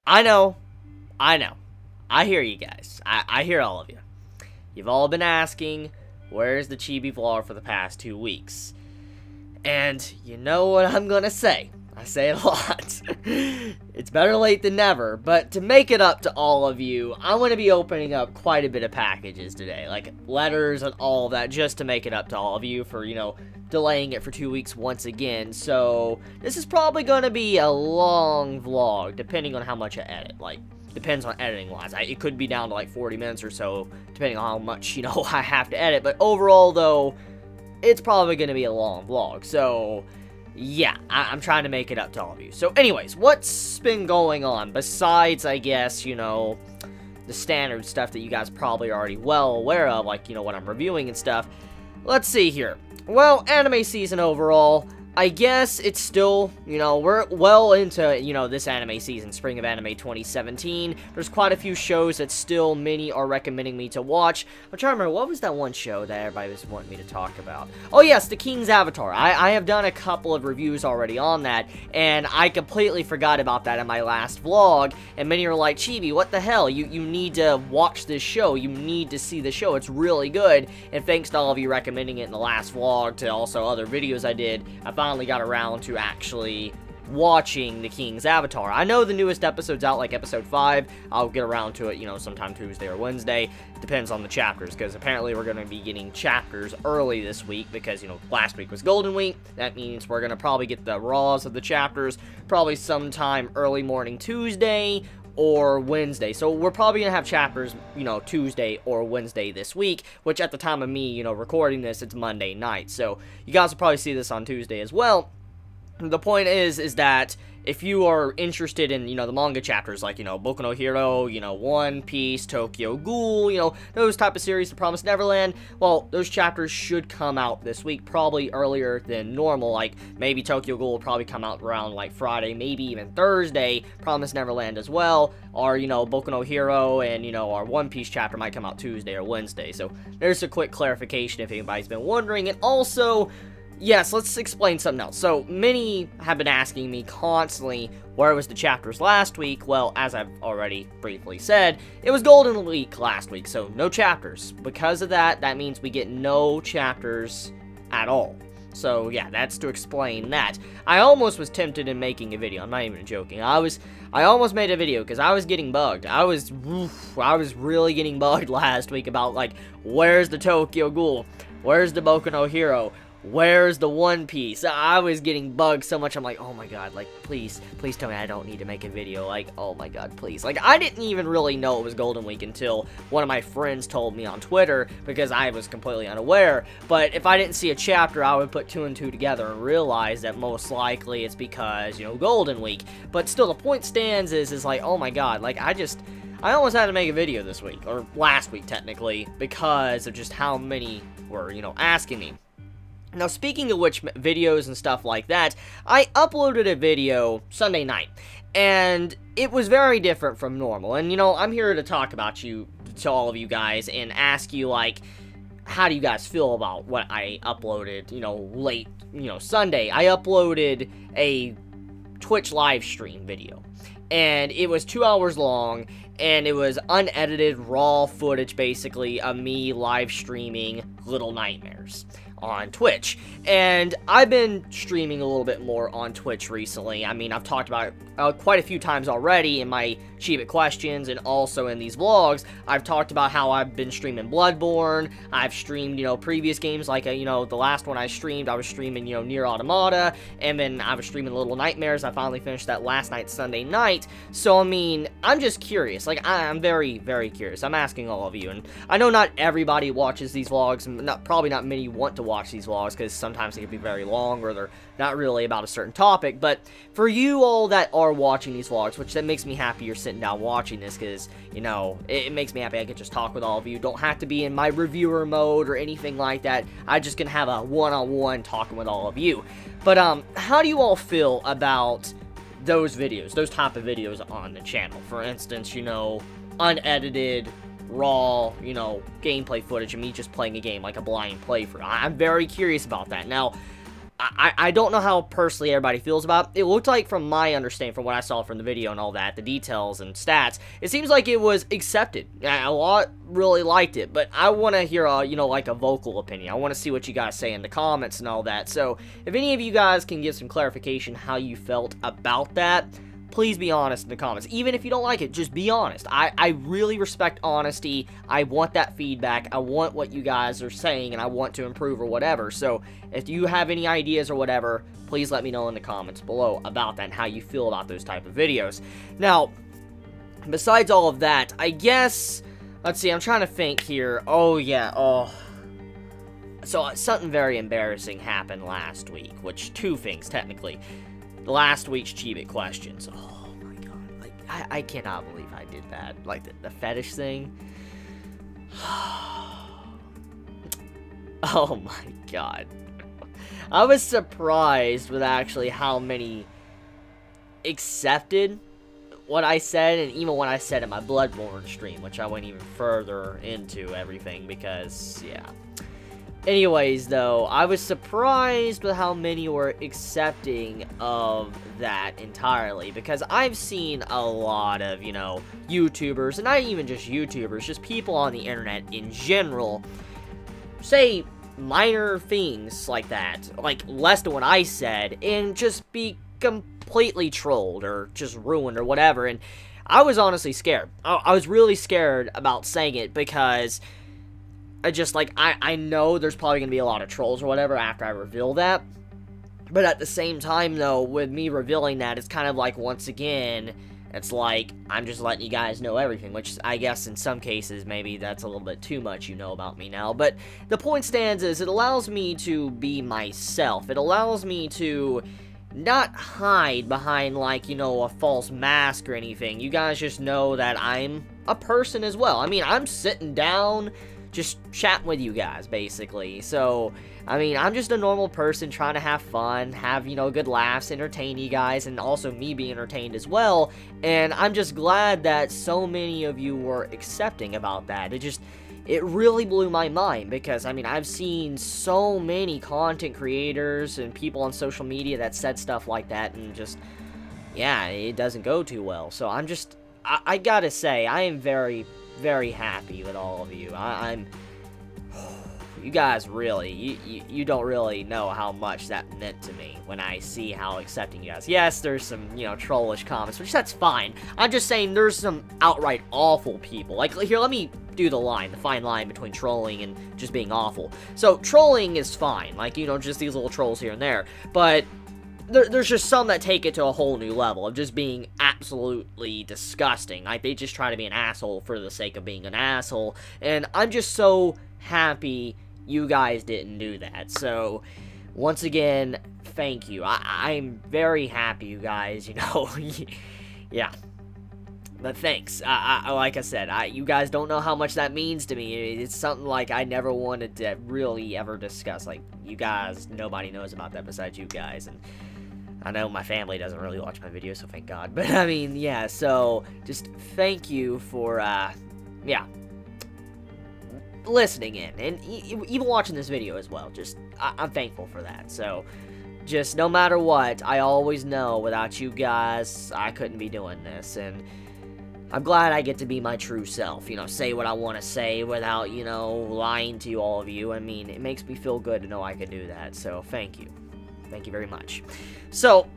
I know. I hear you guys. I hear all of you. You've all been asking, where's the Chibi vlog for the past 2 weeks? And you know what I'm gonna say. I say it a lot. It's better late than never, but to make it up to all of you, I'm going to be opening up quite a bit of packages today, like letters and all of that, just to make it up to all of you for, delaying it for 2 weeks once again. So, this is probably going to be a long vlog, depending on how much I edit, depends on editing-wise. It could be down to, 40 minutes or so, depending on how much, I have to edit, but overall, though, it's probably going to be a long vlog, so yeah, I'm trying to make it up to all of you. So anyways, what's been going on besides, I guess, the standard stuff that you guys probably are already well aware of, like, what I'm reviewing and stuff. Let's see here. Well, anime season overall, I guess it's still, we're well into, this anime season, Spring of Anime 2017. There's quite a few shows that still many are recommending me to watch. I'm trying to remember, what was that one show that everybody was wanting me to talk about? Oh yes, The King's Avatar. I have done a couple of reviews already on that, and I completely forgot about that in my last vlog, and many are like, Chibi, what the hell? You need to watch this show. You need to see the show. It's really good, and thanks to all of you recommending it in the last vlog, to also other videos I did, I finally got around to actually watching The King's Avatar. I know the newest episode's out, like episode 5. I'll get around to it, sometime Tuesday or Wednesday. Depends on the chapters, because apparently we're going to be getting chapters early this week, because, last week was Golden Week. That means we're going to probably get the raws of the chapters probably sometime early morning Tuesday or Wednesday. So we're probably going to have chapters, Tuesday or Wednesday this week, which at the time of me, recording this, it's Monday night. So you guys will probably see this on Tuesday as well. The point is that if you are interested in, the manga chapters, like, Boku no Hero, One Piece, Tokyo Ghoul, those type of series, The Promised Neverland, well, those chapters should come out this week, probably earlier than normal. Like, maybe Tokyo Ghoul will probably come out around, Friday, maybe even Thursday, Promised Neverland as well, or, Boku no Hero and, our One Piece chapter might come out Tuesday or Wednesday. So, there's a quick clarification if anybody's been wondering. And also, yes, let's explain something else. So, many have been asking me constantly, where was the chapters last week? Well, as I've already briefly said, it was Golden Week last week, so no chapters. Because of that, that means we get no chapters at all. So, yeah, that's to explain that. I almost was tempted in making a video. I'm not even joking. I almost made a video because I was getting bugged. I was really getting bugged last week about, where's the Tokyo Ghoul? Where's the Boku no Hero? Where's the One Piece? I was getting bugged so much, I'm like, oh my god, please tell me I don't need to make a video, oh my god, please. I didn't even really know it was Golden Week until one of my friends told me on Twitter, because I was completely unaware, but if I didn't see a chapter, I would put 2 and 2 together and realize that most likely it's because, Golden Week. But still, the point stands is oh my god, I almost had to make a video this week, or last week technically, because of just how many were, asking me. Now, speaking of which, videos and stuff like that, I uploaded a video Sunday night, and it was very different from normal. And, I'm here to talk about to all of you guys, and ask you, how do you guys feel about what I uploaded, late, Sunday? I uploaded a Twitch live stream video, and it was 2 hours long, and it was unedited, raw footage, basically, of me live streaming Little Nightmares on Twitch. And I've been streaming a little bit more on Twitch recently. I mean, I've talked about it quite a few times already in my Chibi questions, and also in these vlogs. I've talked about how I've been streaming Bloodborne. I've streamed, previous games, like, the last one I was streaming, Nier Automata, and then I was streaming Little Nightmares. I finally finished that last night, Sunday night. So, I mean, I'm just curious. I'm very, very curious. I'm asking all of you, and I know not everybody watches these vlogs, and probably not many want to watch these vlogs, because sometimes they can be very long, or they're not really about a certain topic. But for you all that are watching these vlogs, which that makes me happy you're sitting down watching this, because, it makes me happy I can just talk with all of you. Don't have to be in my reviewer mode or anything like that. I just can have a one-on-one talking with all of you. But, how do you all feel about those videos, those type of videos on the channel? For instance, unedited, raw, gameplay footage of me just playing a game, like a blind playthrough. I'm very curious about that. Now, I don't know how personally everybody feels about it. It looked like, from my understanding, from what I saw from the video and all that, the details and stats, it seems like it was accepted. A lot really liked it, but I want to hear, you know, like a vocal opinion. I want to see what you guys say in the comments and all that. So, if any of you guys can give some clarification how you felt about that, please be honest in the comments. Even if you don't like it, just be honest. I really respect honesty. I want that feedback. I want what you guys are saying, and I want to improve or whatever. So, if you have any ideas or whatever, please let me know in the comments below about that and how you feel about those type of videos. Now, besides all of that, I guess, let's see, I'm trying to think here. Oh, yeah, So, something very embarrassing happened last week, which, two things, technically. Last week's Chibi questions. Oh my god. Like, I cannot believe I did that. Like, the fetish thing. Oh my god. I was surprised with actually how many accepted what I said, and even when I said in my Bloodborne stream, which I went even further into everything because, yeah. Anyways, though, I was surprised with how many were accepting of that entirely, because I've seen a lot of, you know, YouTubers, and not even just YouTubers, just people on the internet in general, say minor things like that, like less than what I said, and just be completely trolled, or just ruined, or whatever, and I was honestly scared. I was really scared about saying it, because I know there's probably going to be a lot of trolls or whatever after I reveal that. But at the same time, though, with me revealing that, it's kind of like, once again, it's like, I'm just letting you guys know everything. Which, I guess, in some cases, maybe that's a little bit too much you know about me now. But the point stands is, it allows me to be myself. It allows me to not hide behind, like, you know, a false mask or anything. You guys just know that I'm a person as well. I mean, I'm sitting down, just chatting with you guys, basically. So, I mean, I'm just a normal person trying to have fun, have, you know, good laughs, entertain you guys, and also me be entertained as well. And I'm just glad that so many of you were accepting about that. It really blew my mind, because, I mean, I've seen so many content creators and people on social media that said stuff like that, and just, yeah, it doesn't go too well. So I gotta say, I am very, very happy with all of you. You guys really, you don't really know how much that meant to me when I see how accepting you guys. Yes, there's some, you know, trollish comments, which that's fine. I'm just saying there's some outright awful people. Like, here, let me do the fine line between trolling and just being awful. So, trolling is fine. Like, you know, just these little trolls here and there. But there's just some that take it to a whole new level of just being absolutely disgusting. Like, they just try to be an asshole for the sake of being an asshole. And I'm just so happy you guys didn't do that. So, once again, thank you. I'm very happy, you guys, you know. Yeah. But thanks. Like I said, you guys don't know how much that means to me. It's something like I never wanted to really ever discuss. Like, you guys, nobody knows about that besides you guys. And I know my family doesn't really watch my videos, so thank God. But, I mean, yeah, so just thank you for, yeah, listening in. And even watching this video as well. Just, I'm thankful for that. So, just no matter what, I always know without you guys, I couldn't be doing this. And I'm glad I get to be my true self, you know, say what I want to say without, you know, lying to all of you. I mean, it makes me feel good to know I can do that, so thank you. Thank you very much. So,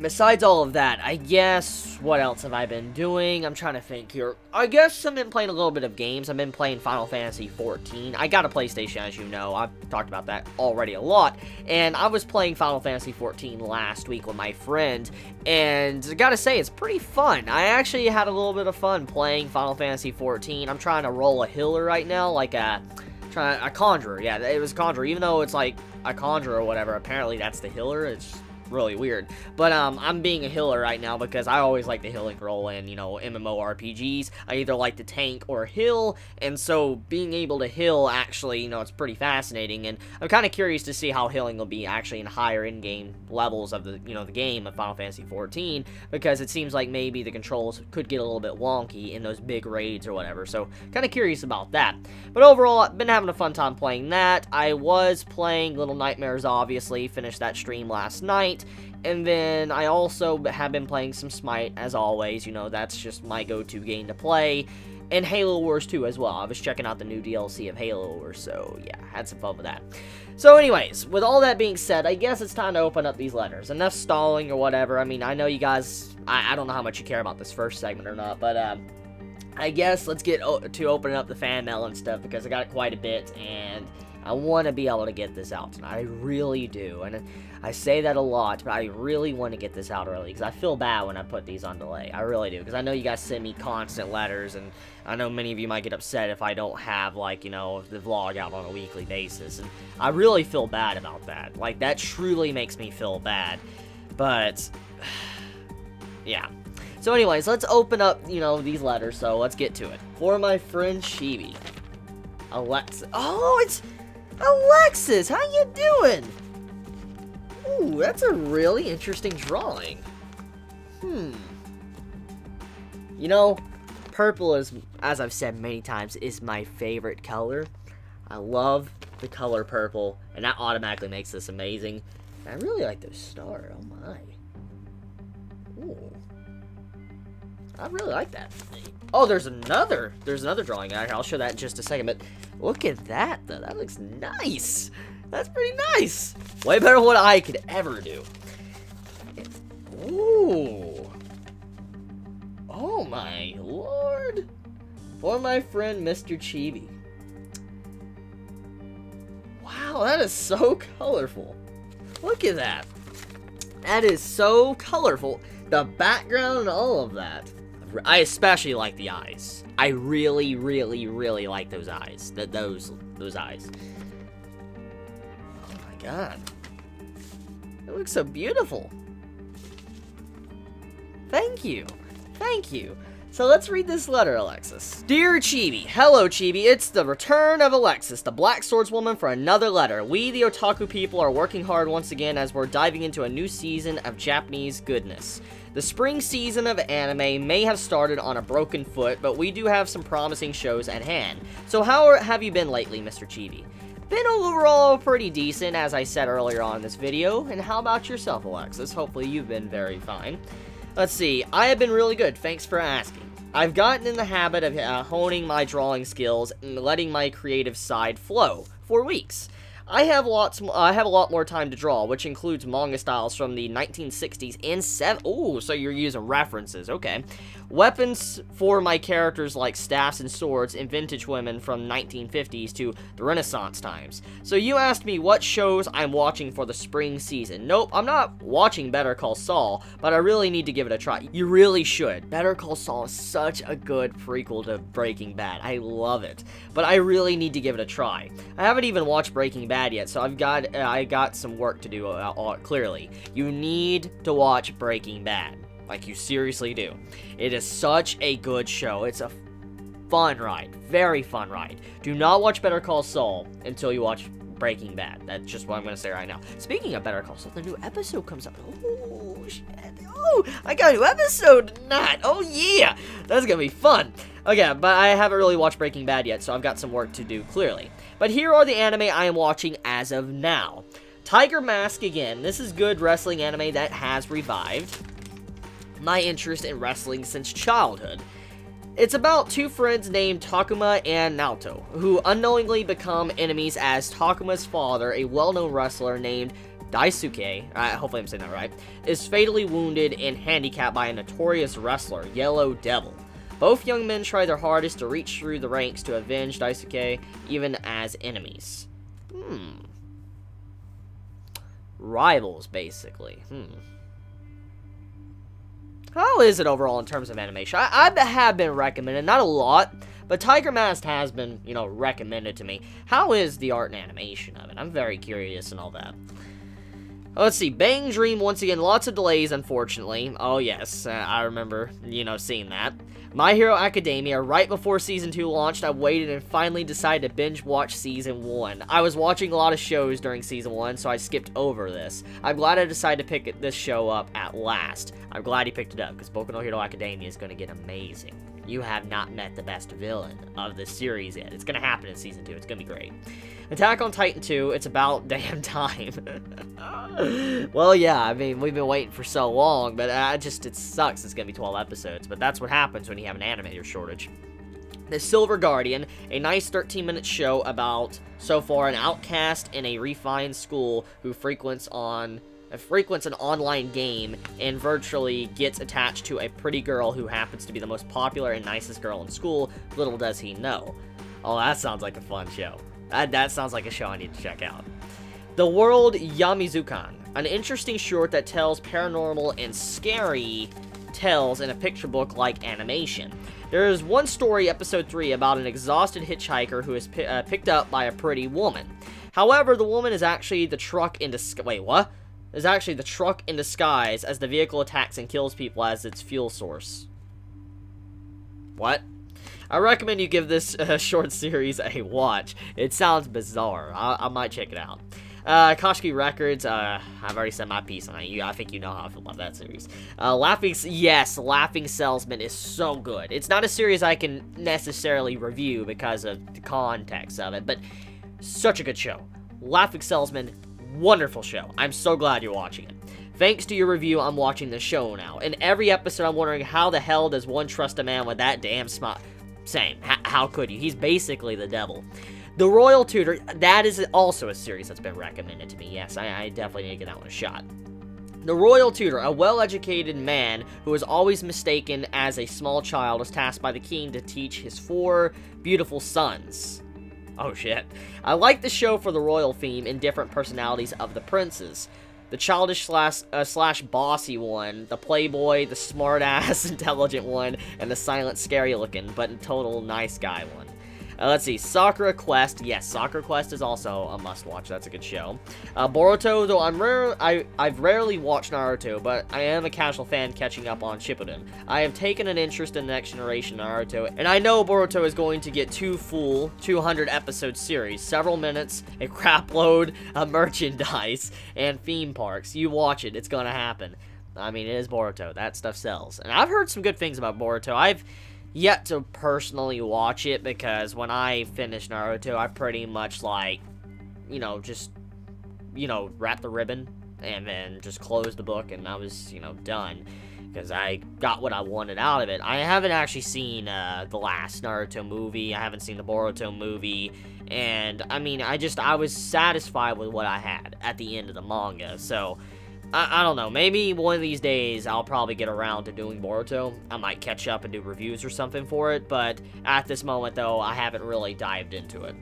besides all of that, I guess, what else have I been doing? I'm trying to think here. I guess I've been playing a little bit of games. I've been playing Final Fantasy 14. I got a PlayStation, as you know. I've talked about that already a lot. And I was playing Final Fantasy 14 last week with my friend. And I gotta say, it's pretty fun. I actually had a little bit of fun playing Final Fantasy 14. I'm trying to roll a healer right now, like a conjurer. Yeah, it was a conjurer. Even though it's like a conjurer or whatever, apparently that's the healer. It's really weird. But I'm being a healer right now because I always like the healing role in, you know, MMORPGs. I either like to tank or heal, and so being able to heal actually, you know, it's pretty fascinating, and I'm kind of curious to see how healing will be actually in higher in-game levels of the, you know, the game of Final Fantasy XIV, because it seems like maybe the controls could get a little bit wonky in those big raids or whatever, so kind of curious about that. But overall, I've been having a fun time playing that. I was playing Little Nightmares, obviously, finished that stream last night, and then I also have been playing some Smite, as always. You know, that's just my go-to game to play, and Halo Wars 2 as well. I was checking out the new DLC of Halo Wars, so yeah, had some fun with that. So anyways, with all that being said, I guess it's time to open up these letters. Enough stalling or whatever. I mean, I know you guys, I don't know how much you care about this first segment or not, but I guess let's get to opening up the fan mail and stuff, because I got quite a bit, and I want to be able to get this out tonight. I really do, and I say that a lot, but I really want to get this out early, because I feel bad when I put these on delay. I really do, because I know you guys send me constant letters, and I know many of you might get upset if I don't have, like, you know, the vlog out on a weekly basis, and I really feel bad about that. Like, that truly makes me feel bad, but, yeah. So anyways, let's open up, you know, these letters, so let's get to it. For my friend Chibi. Alexis. Oh, it's Alexis! How you doing? Ooh, that's a really interesting drawing. You know, purple is, as I've said many times, is my favorite color. I love the color purple, and that automatically makes this amazing. And I really like those stars. Oh my. Ooh. I really like that. Oh, there's another drawing out here. I'll show that in just a second, but look at that, though. That looks nice. That's pretty nice. Way better than what I could ever do. Ooh. Oh, my lord. For my friend, Mr. Chibi. Wow, that is so colorful. Look at that. That is so colorful. The background and all of that. I especially like the eyes. I really, really, really like those eyes. Those eyes. Oh my god. It looks so beautiful. Thank you. Thank you. So let's read this letter, Alexis. Dear Chibi, hello Chibi, it's the return of Alexis, the Black Swordswoman, for another letter. We, the otaku people, are working hard once again as we're diving into a new season of Japanese goodness. The spring season of anime may have started on a broken foot, but we do have some promising shows at hand. So how have you been lately, Mr. Chibi? Been overall pretty decent, as I said earlier on in this video. And how about yourself, Alexis? Hopefully you've been very fine. Let's see, I have been really good, thanks for asking. I've gotten in the habit of honing my drawing skills and letting my creative side flow for weeks. I have a lot more time to draw, which includes manga styles from the 1960s and ooh, so you're using references, okay. Weapons for my characters like staffs and swords, and vintage women from 1950s to the Renaissance times. So you asked me what shows I'm watching for the spring season. Nope, I'm not watching Better Call Saul, but I really need to give it a try. You really should. Better Call Saul is such a good prequel to Breaking Bad. I love it. But I really need to give it a try. I haven't even watched Breaking Bad yet, so I got some work to do, clearly. You need to watch Breaking Bad. Like, you seriously do. It is such a good show. It's a fun ride. Very fun ride. Do not watch Better Call Saul until you watch Breaking Bad. That's just what I'm going to say right now. Speaking of Better Call Saul, the new episode comes up. Oh, shit. Oh, I got a new episode tonight. Oh, yeah. That's going to be fun. Okay, but I haven't really watched Breaking Bad yet, so I've got some work to do, clearly. But here are the anime I am watching as of now. Tiger Mask again. This is good wrestling anime that has revived my interest in wrestling since childhood. It's about two friends named Takuma and Naoto, who unknowingly become enemies as Takuma's father, a well-known wrestler named Daisuke, hopefully I'm saying that right, is fatally wounded and handicapped by a notorious wrestler, Yellow Devil. Both young men try their hardest to reach through the ranks to avenge Daisuke, even as enemies. Rivals, basically. How is it overall in terms of animation? I have been recommended, not a lot, but Tiger Mask has been, you know, recommended to me. How is the art and animation of it? I'm very curious and all that. Let's see, Bang Dream, once again, lots of delays, unfortunately. Oh, yes, I remember, seeing that. My Hero Academia, right before Season 2 launched, I waited and finally decided to binge watch Season 1. I was watching a lot of shows during Season 1, so I skipped over this. I'm glad I decided to pick this show up at last. I'm glad he picked it up, because Boku no Hero Academia is going to get amazing. You have not met the best villain of this series yet. It's going to happen in Season 2. It's going to be great. Attack on Titan 2, it's about damn time. Well, yeah, I mean, we've been waiting for so long, but it sucks it's going to be 12 episodes, but that's what happens when you have an animator shortage. The Silver Guardian, a nice 13-minute show about, so far, an outcast in a refined school who frequents an online game and virtually gets attached to a pretty girl who happens to be the most popular and nicest girl in school. Little does he know. Oh, that sounds like a fun show. That sounds like a show I need to check out. The World Yamizukan, an interesting short that tells paranormal and scary tales in a picture book-like animation. There is one story, episode 3, about an exhausted hitchhiker who is picked up by a pretty woman. However, the woman is actually the truck in disguise. Wait, what? Is actually the truck in disguise as the vehicle attacks and kills people as its fuel source. What? I recommend you give this short series a watch. It sounds bizarre. I might check it out. Koshiki Records, I've already said my piece on it. I think you know how I feel about that series. Laughing Salesman is so good. It's not a series I can necessarily review because of the context of it, but such a good show. Laughing Salesman, wonderful show. I'm so glad you're watching it. Thanks to your review, I'm watching the show now. In every episode, I'm wondering how the hell does one trust a man with that damn smile? Same. How could you? He's basically the devil. The Royal Tutor, that is also a series that's been recommended to me. Yes, I definitely need to give that one a shot. The Royal Tutor, a well-educated man who is always mistaken as a small child, is tasked by the king to teach his 4 beautiful sons. Oh shit. I like the show for the royal theme and different personalities of the princes. The childish slash bossy one, the playboy, the smart-ass intelligent one, and the silent scary-looking, but in total nice guy one. Let's see, Sakura Quest. Yes, Sakura Quest is also a must-watch. That's a good show. Boruto, though I've rarely watched Naruto, but I am a casual fan catching up on Shippuden. I have taken an interest in the Next Generation Naruto, and I know Boruto is going to get 2 full 200-episode series, several minutes, a crapload of merchandise, and theme parks. You watch it. It's gonna happen. I mean, it is Boruto. That stuff sells. And I've heard some good things about Boruto. I've yet to personally watch it, because when I finished Naruto, I pretty much, like, just, wrap the ribbon, and then just close the book, and I was, done, because I got what I wanted out of it. I haven't actually seen, the last Naruto movie, I haven't seen the Boruto movie, and, I mean, I was satisfied with what I had at the end of the manga, so I don't know, maybe one of these days I'll probably get around to doing Boruto. I might catch up and do reviews or something for it, but at this moment, though, I haven't really dived into it.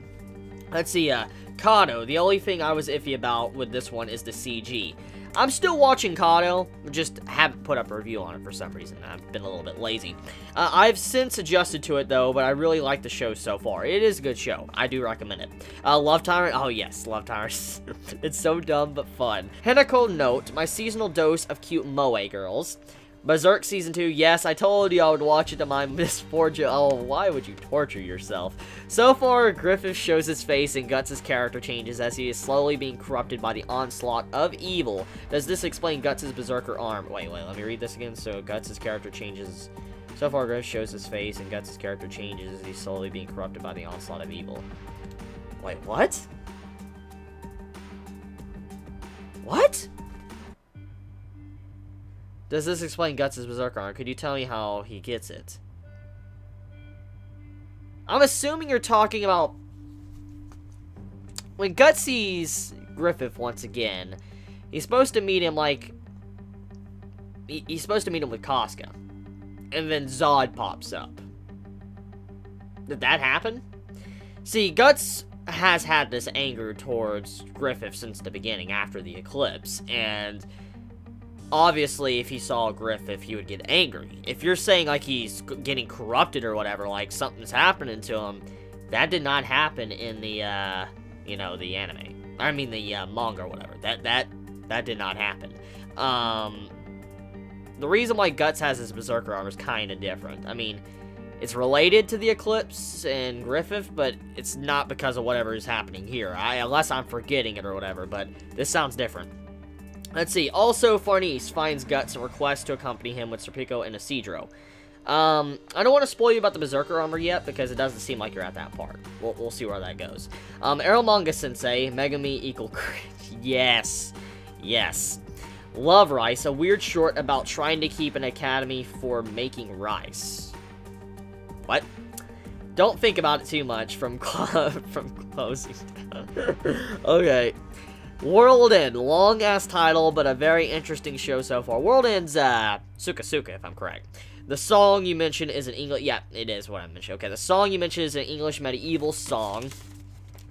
Let's see, Kado. The only thing I was iffy about with this one is the CG. I'm still watching Kado, just haven't put up a review on it for some reason. I've been a little bit lazy. I've since adjusted to it, though, but I really like the show so far. It is a good show. I do recommend it. Love Tyrant. Oh, yes, Love Tyrant. It's so dumb, but fun. Hinako Note, my seasonal dose of cute moe girls. Berserk Season 2, yes, I told you I would watch it to my misfortune. Oh, why would you torture yourself? So far, Griffith shows his face and Guts' character changes as he is slowly being corrupted by the onslaught of evil. Does this explain Guts' berserker arm? Wait, let me read this again. So, Guts' character changes. So far, Griffith shows his face and Guts' character changes as he's slowly being corrupted by the onslaught of evil. Wait, what? What? Does this explain Guts' berserker arm? Could you tell me how he gets it? I'm assuming you're talking about when Guts sees Griffith once again. He's supposed to meet him like he's supposed to meet him with Casca, and then Zod pops up. Did that happen? See, Guts has had this anger towards Griffith since the beginning, after the eclipse, and obviously, if he saw Griffith, he would get angry. If you're saying, like, he's getting corrupted or whatever, like, something's happening to him, that did not happen in the, the anime. I mean, the manga or whatever. That That did not happen. The reason why Guts has his Berserker armor is kind of different. I mean, it's related to the Eclipse and Griffith, but it's not because of whatever is happening here. Unless I'm forgetting it or whatever, but this sounds different. Let's see. Also, Farnese finds Guts and requests to accompany him with Serpico and Isidro. I don't want to spoil you about the Berserker armor yet, because it doesn't seem like you're at that part. We'll see where that goes. Aromanga Sensei, Megami equal cringe. Yes. Yes. Love Rice, a weird short about trying to keep an academy for making rice. What? Don't think about it too much from closing. Okay. World End. Long-ass title, but a very interesting show so far. World End's, Suka Suka, if I'm correct. The song you mentioned is an English... Yeah, it is what I mentioned. Okay, the song you mentioned is an English medieval song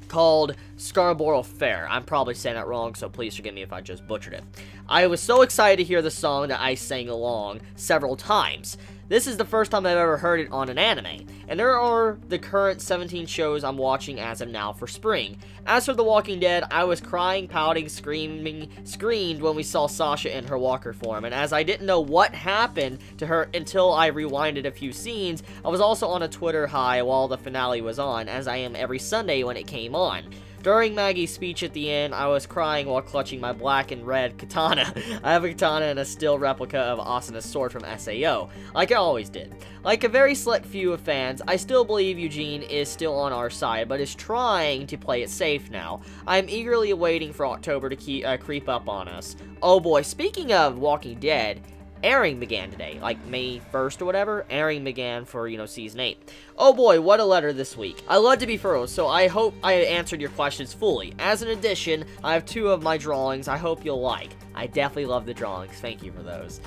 called Scarborough Fair. I'm probably saying that wrong, so please forgive me if I just butchered it. I was so excited to hear the song that I sang along several times. This is the first time I've ever heard it on an anime, and there are the current 17 shows I'm watching as of now for spring. As for The Walking Dead, I was crying, pouting, screamed when we saw Sasha in her walker form, and as I didn't know what happened to her until I rewinded a few scenes, I was also on a Twitter high while the finale was on, as I am every Sunday when it came on. During Maggie's speech at the end, I was crying while clutching my black and red katana. I have a katana and a still replica of Asuna's sword from SAO, like I always did. Like a very select few of fans, I still believe Eugene is still on our side, but is trying to play it safe now. I am eagerly awaiting for October to creep up on us. Oh boy, speaking of Walking Dead, airing began today, like May 1st or whatever. Airing began for, Season 8. Oh boy, what a letter this week. I love to be thorough, so I hope I answered your questions fully. As an addition, I have 2 of my drawings I hope you'll like. I definitely love the drawings, thank you for those.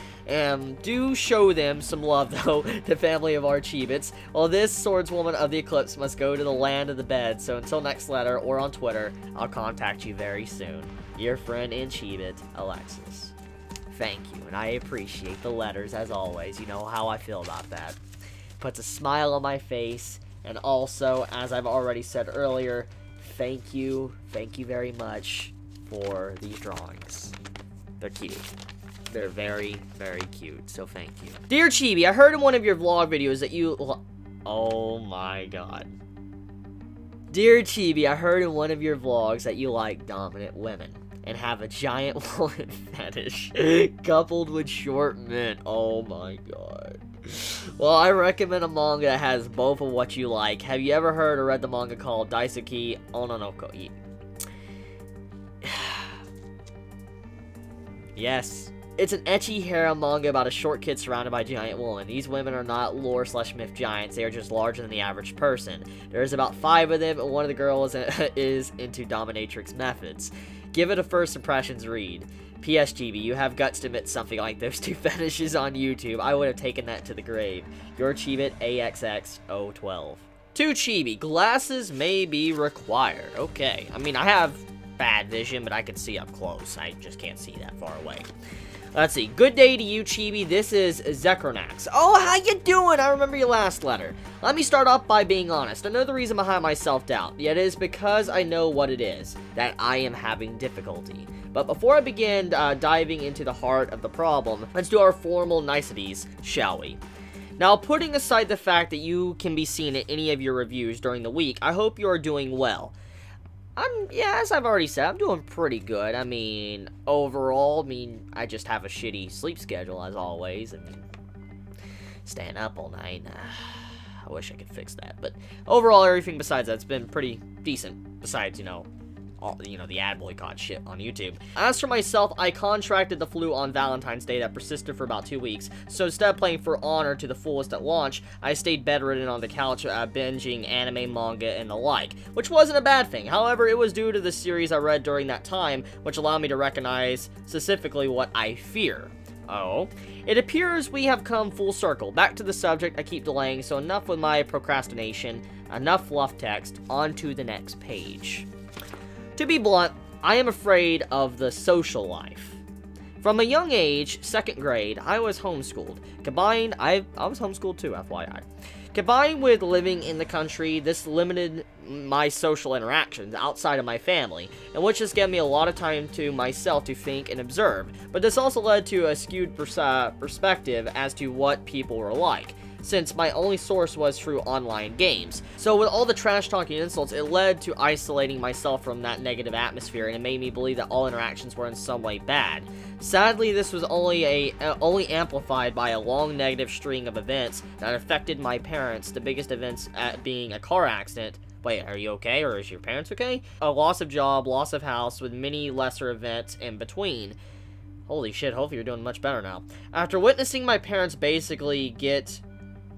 Do show them some love, though, the family of our Chibits. Well, this swordswoman of the Eclipse must go to the land of the bed, so until next letter, or on Twitter, I'll contact you very soon. Your friend and Chibit, Alexis. Thank you, and I appreciate the letters, as always. You know how I feel about that. Puts a smile on my face, and also, as I've already said earlier, thank you very much for these drawings. They're cute. They're very, very cute, so thank you. Dear Chibi, I heard in one of your vlog videos that you... Oh my god. Dear Chibi, I heard in one of your vlogs that you like dominant women and have a giant woman fetish coupled with short men. Oh my god. Well, I recommend a manga that has both of what you like. Have you ever heard or read the manga called Daisuki Ononoko? Yes. It's an ecchi harem manga about a short kid surrounded by a giant woman. These women are not lore/myth giants, they are just larger than the average person. There's about 5 of them, and one of the girls is into dominatrix methods. Give it a first impressions read. P.S. Chibi, you have guts to admit something like those 2 fetishes on YouTube. I would have taken that to the grave. Your Chibit AXX012. To Chibi, glasses may be required. Okay, I mean, I have bad vision, but I can see up close. I just can't see that far away. Let's see. Good day to you, Chibi. This is Zekronax. Oh, how you doing? I remember your last letter. Let me start off by being honest. I know the reason behind my self-doubt, yet it is because I know what it is, that I am having difficulty. But before I begin diving into the heart of the problem, let's do our formal niceties, shall we? Now, putting aside the fact that you can be seen in any of your reviews during the week, I hope you are doing well. Yeah, as I've already said, I'm doing pretty good. I mean, overall, I just have a shitty sleep schedule, as always. I mean, staying up all night. I wish I could fix that. But overall, everything besides that's been pretty decent. Besides, the ad boycott shit on YouTube. As for myself, I contracted the flu on Valentine's Day that persisted for about 2 weeks, so instead of playing For Honor to the fullest at launch, I stayed bedridden on the couch binging anime, manga, and the like, which wasn't a bad thing. However, it was due to the series I read during that time, which allowed me to recognize specifically what I fear. Oh. It appears we have come full circle. Back to the subject I keep delaying, so enough with my procrastination, enough fluff text, on to the next page. To be blunt, I am afraid of the social life. From a young age, 2nd grade, I was homeschooled. Combined, I was homeschooled too, FYI. Combined with living in the country, this limited my social interactions outside of my family, and which has given me a lot of time to myself to think and observe. But this also led to a skewed perspective as to what people were like, since my only source was through online games. So with all the trash-talking insults, it led to isolating myself from that negative atmosphere, and it made me believe that all interactions were in some way bad. Sadly, this was only amplified by a long negative string of events that affected my parents, the biggest events being a car accident. Wait, are you okay, or is your parents okay? A loss of job, loss of house, with many lesser events in between. Holy shit, hopefully you're doing much better now. After witnessing my parents basically get,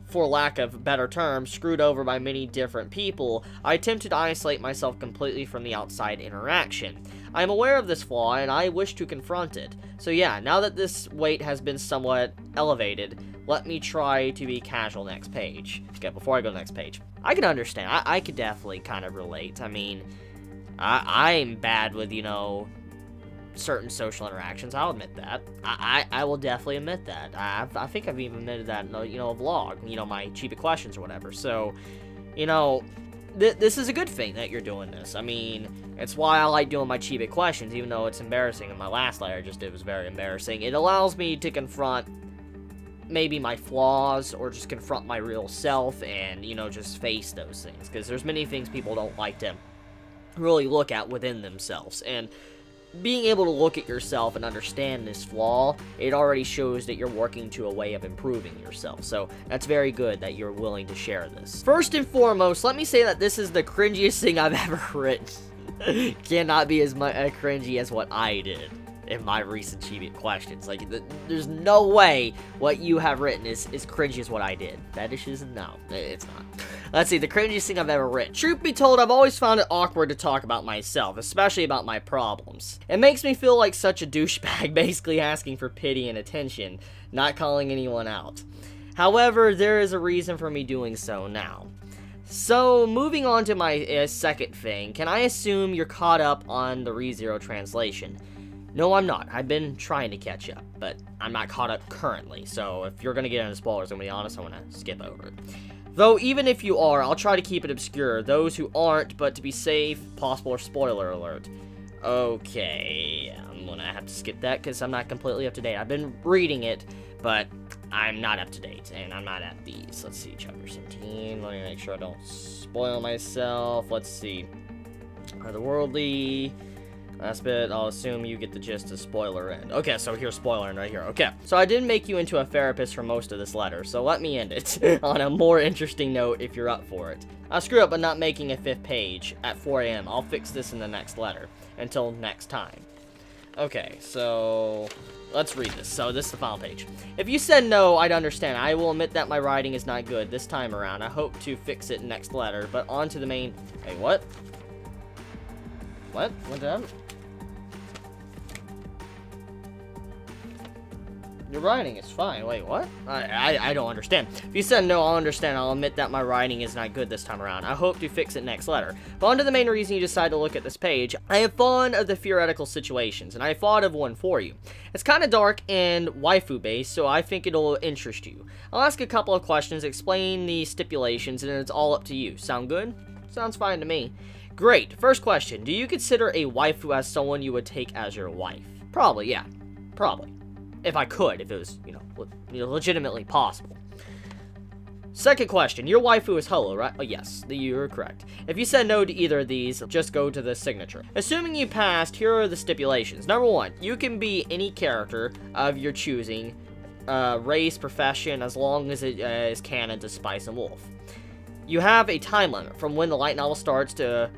for lack of better terms, screwed over by many different people, I attempted to isolate myself completely from the outside interaction. I am aware of this flaw, and I wish to confront it. So yeah, now that this weight has been somewhat elevated, let me try to be casual next page. Okay, before I go to the next page. I can understand. I could definitely kind of relate. I mean, I'm bad with, you know, certain social interactions. I'll admit that. I will definitely admit that. I think I've even admitted that in, you know, a vlog, you know, my Chibi questions or whatever. So, you know, this is a good thing that you're doing this. I mean, it's why I like doing my Chibi questions, even though it's embarrassing, and my last letter I just did was very embarrassing. It allows me to confront maybe my flaws, or just confront my real self, and, you know, just face those things, because there's many things people don't like to really look at within themselves, and being able to look at yourself and understand this flaw, it already shows that you're working to a way of improving yourself. So that's very good that you're willing to share this. First and foremost, let me say that this is the cringiest thing I've ever written. Cannot be as cringy as what I did in my recent Chibi questions. Like, there's no way what you have written is cringy as what I did. Fetishes? No, it's not. Let's see, the cringiest thing I've ever written. Truth be told, I've always found it awkward to talk about myself, especially about my problems. It makes me feel like such a douchebag, basically asking for pity and attention, not calling anyone out. However, there is a reason for me doing so now. So, moving on to my second thing, can I assume you're caught up on the ReZero translation? No, I'm not. I've been trying to catch up, but I'm not caught up currently, so if you're going to get into spoilers, I'm going to be honest, I'm going to skip over it. Though, even if you are, I'll try to keep it obscure. Those who aren't, but to be safe, possible spoiler alert. Okay, I'm going to have to skip that because I'm not completely up to date. I've been reading it, but I'm not up to date, and I'm not at these. Let's see, chapter 17. Let me make sure I don't spoil myself. Let's see. Otherworldly. Last bit, I'll assume you get the gist of spoiler end. Okay, so here's spoiler end right here. Okay, so I didn't make you into a therapist for most of this letter, so let me end it on a more interesting note if you're up for it. I screwed up by not making a 5th page at 4 AM. I'll fix this in the next letter. Until next time. Okay, so let's read this. So this is the final page. If you said no, I'd understand. I will admit that my writing is not good this time around. I hope to fix it next letter, but on to the main... Hey, what? What? What's that? Your writing is fine. Wait, what? I don't understand. If you said no, I'll understand. I'll admit that my writing is not good this time around. I hope to fix it next letter. But on to the main reason you decided to look at this page. I have fun of the theoretical situations, and I thought of one for you. It's kind of dark and waifu-based, so I think it'll interest you. I'll ask a couple of questions, explain the stipulations, and it's all up to you. Sound good? Sounds fine to me. Great. First question. Do you consider a waifu as someone you would take as your wife? Probably, yeah. Probably. If I could, if it was, you know, legitimately possible. Second question, your waifu is Holo, right? Oh, yes, you're correct. If you said no to either of these, just go to the signature. Assuming you passed, here are the stipulations. Number 1, you can be any character of your choosing, race, profession, as long as it is canon to Spice and Wolf. You have a time limit from when the light novel starts to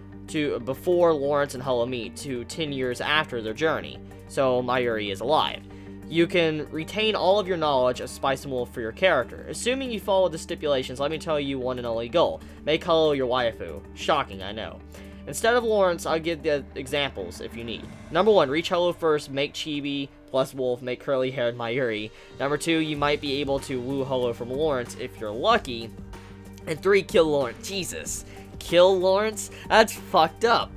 before Lawrence and Holo meet to 10 years after their journey, so Mayuri is alive. You can retain all of your knowledge of Spice and Wolf for your character. Assuming you follow the stipulations, let me tell you one and only goal. Make Holo your waifu. Shocking, I know. Instead of Lawrence, I'll give the examples if you need. Number 1, reach Holo first, make Chibi plus Wolf, make curly-haired Mayuri. Number 2, you might be able to woo Holo from Lawrence if you're lucky. And 3, kill Lawrence. Jesus. Kill Lawrence? That's fucked up.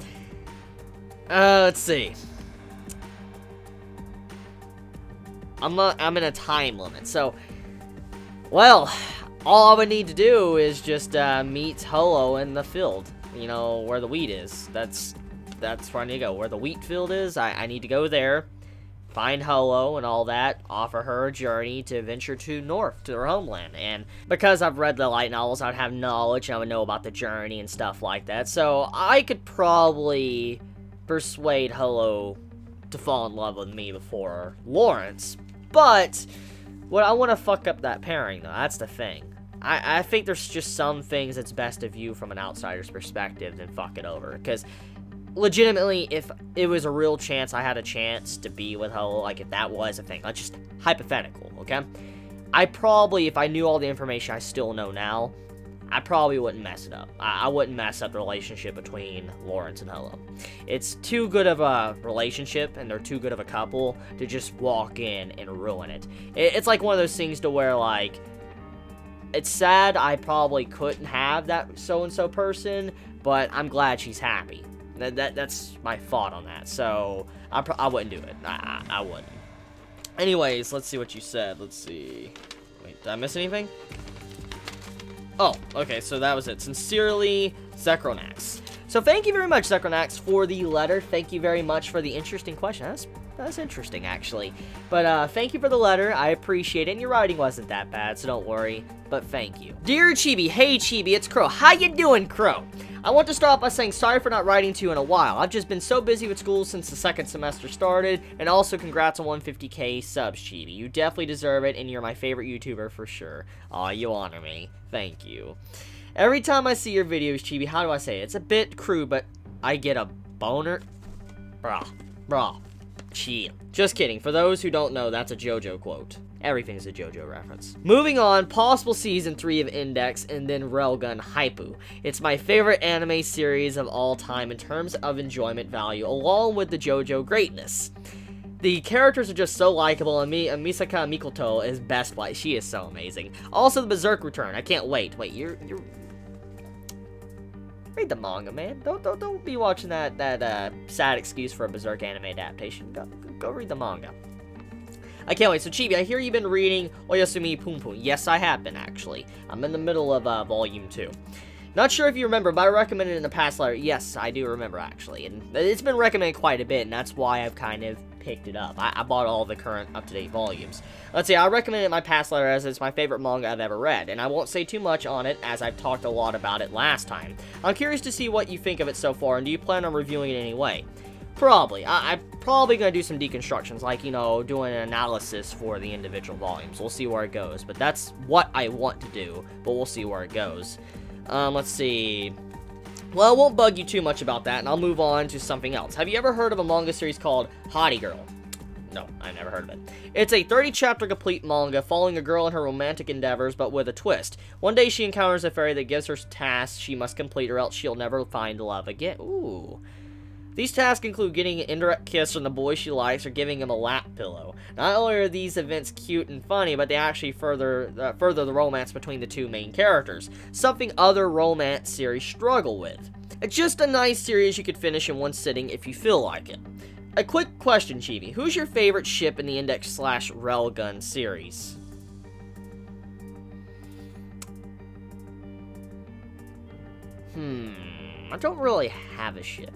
Let's see. I'm in a time limit. So, well, all I would need to do is just meet Holo in the field. You know, where the wheat is. That's where I need to go. Where the wheat field is, I need to go there, find Holo and all that, offer her a journey to venture to north, to her homeland. And because I've read the light novels, I'd have knowledge, and I would know about the journey and stuff like that. So I could probably persuade Holo to fall in love with me before Lawrence. But what I want to fuck up that pairing, though. That's the thing. I think there's just some things that's best to view from an outsider's perspective than fuck it over. Because legitimately, if it was a real chance, I had a chance to be with Holo, like if that was a thing, that's just hypothetical, okay? I probably, if I knew all the information I still know now, I probably wouldn't mess it up. I wouldn't mess up the relationship between Lawrence and Holo. It's too good of a relationship, and they're too good of a couple to just walk in and ruin it. It's like one of those things to where, like, it's sad I probably couldn't have that so-and-so person, but I'm glad she's happy. That's my thought on that. So, I wouldn't do it. I wouldn't. Anyways, let's see what you said. Let's see. Wait, did I miss anything? Oh, okay, so that was it. Sincerely, Zekronax. So thank you very much, Zekronax, for the letter. Thank you very much for the interesting question. That's interesting, actually. But thank you for the letter. I appreciate it. And your writing wasn't that bad, so don't worry. But thank you. Dear Chibi, hey Chibi, it's Crow. How you doing, Crow? I want to start off by saying sorry for not writing to you in a while. I've just been so busy with school since the second semester started, and also congrats on 150k subs, Chibi. You definitely deserve it, and you're my favorite YouTuber for sure. Aw, you honor me. Thank you. Every time I see your videos, Chibi, how do I say it? It's a bit crude, but I get a boner. Brah. Chill. Just kidding. For those who don't know, that's a JoJo quote. Everything's a JoJo reference. Moving on, possible season 3 of Index, and then Railgun Hypu. It's my favorite anime series of all time in terms of enjoyment value, along with the JoJo greatness. The characters are just so likable, and Misaka Mikoto is best play. She is so amazing. Also, the Berserk return. I can't wait. Wait, you're... Read the manga, man. Don't be watching that sad excuse for a Berserk anime adaptation. Go read the manga. I can't wait. So, Chibi, I hear you've been reading Oyasumi Pum Pum. Yes, I have been, actually. I'm in the middle of Volume 2. Not sure if you remember, but I recommended it in the past letter. Yes, I do remember, actually. And it's been recommended quite a bit, and that's why I've kind of picked it up. I bought all the current up-to-date volumes. Let's see, I recommended it in my past letter as it's my favorite manga I've ever read, and I won't say too much on it as I've talked a lot about it last time. I'm curious to see what you think of it so far, and do you plan on reviewing it anyway? Probably. I'm probably going to do some deconstructions, like, you know, doing an analysis for the individual volumes. We'll see where it goes, but that's what I want to do, but we'll see where it goes. Let's see. Well, I won't bug you too much about that, and I'll move on to something else. Have you ever heard of a manga series called Hottie Girl? No, I've never heard of it. It's a 30-chapter complete manga following a girl in her romantic endeavors, but with a twist. One day she encounters a fairy that gives her tasks she must complete, or else she'll never find love again. Ooh. These tasks include getting an indirect kiss from the boy she likes or giving him a lap pillow. Not only are these events cute and funny, but they actually further the romance between the two main characters, something other romance series struggle with. It's just a nice series you could finish in one sitting if you feel like it. A quick question, Chibi. Who's your favorite ship in the Index/Railgun series? I don't really have a ship.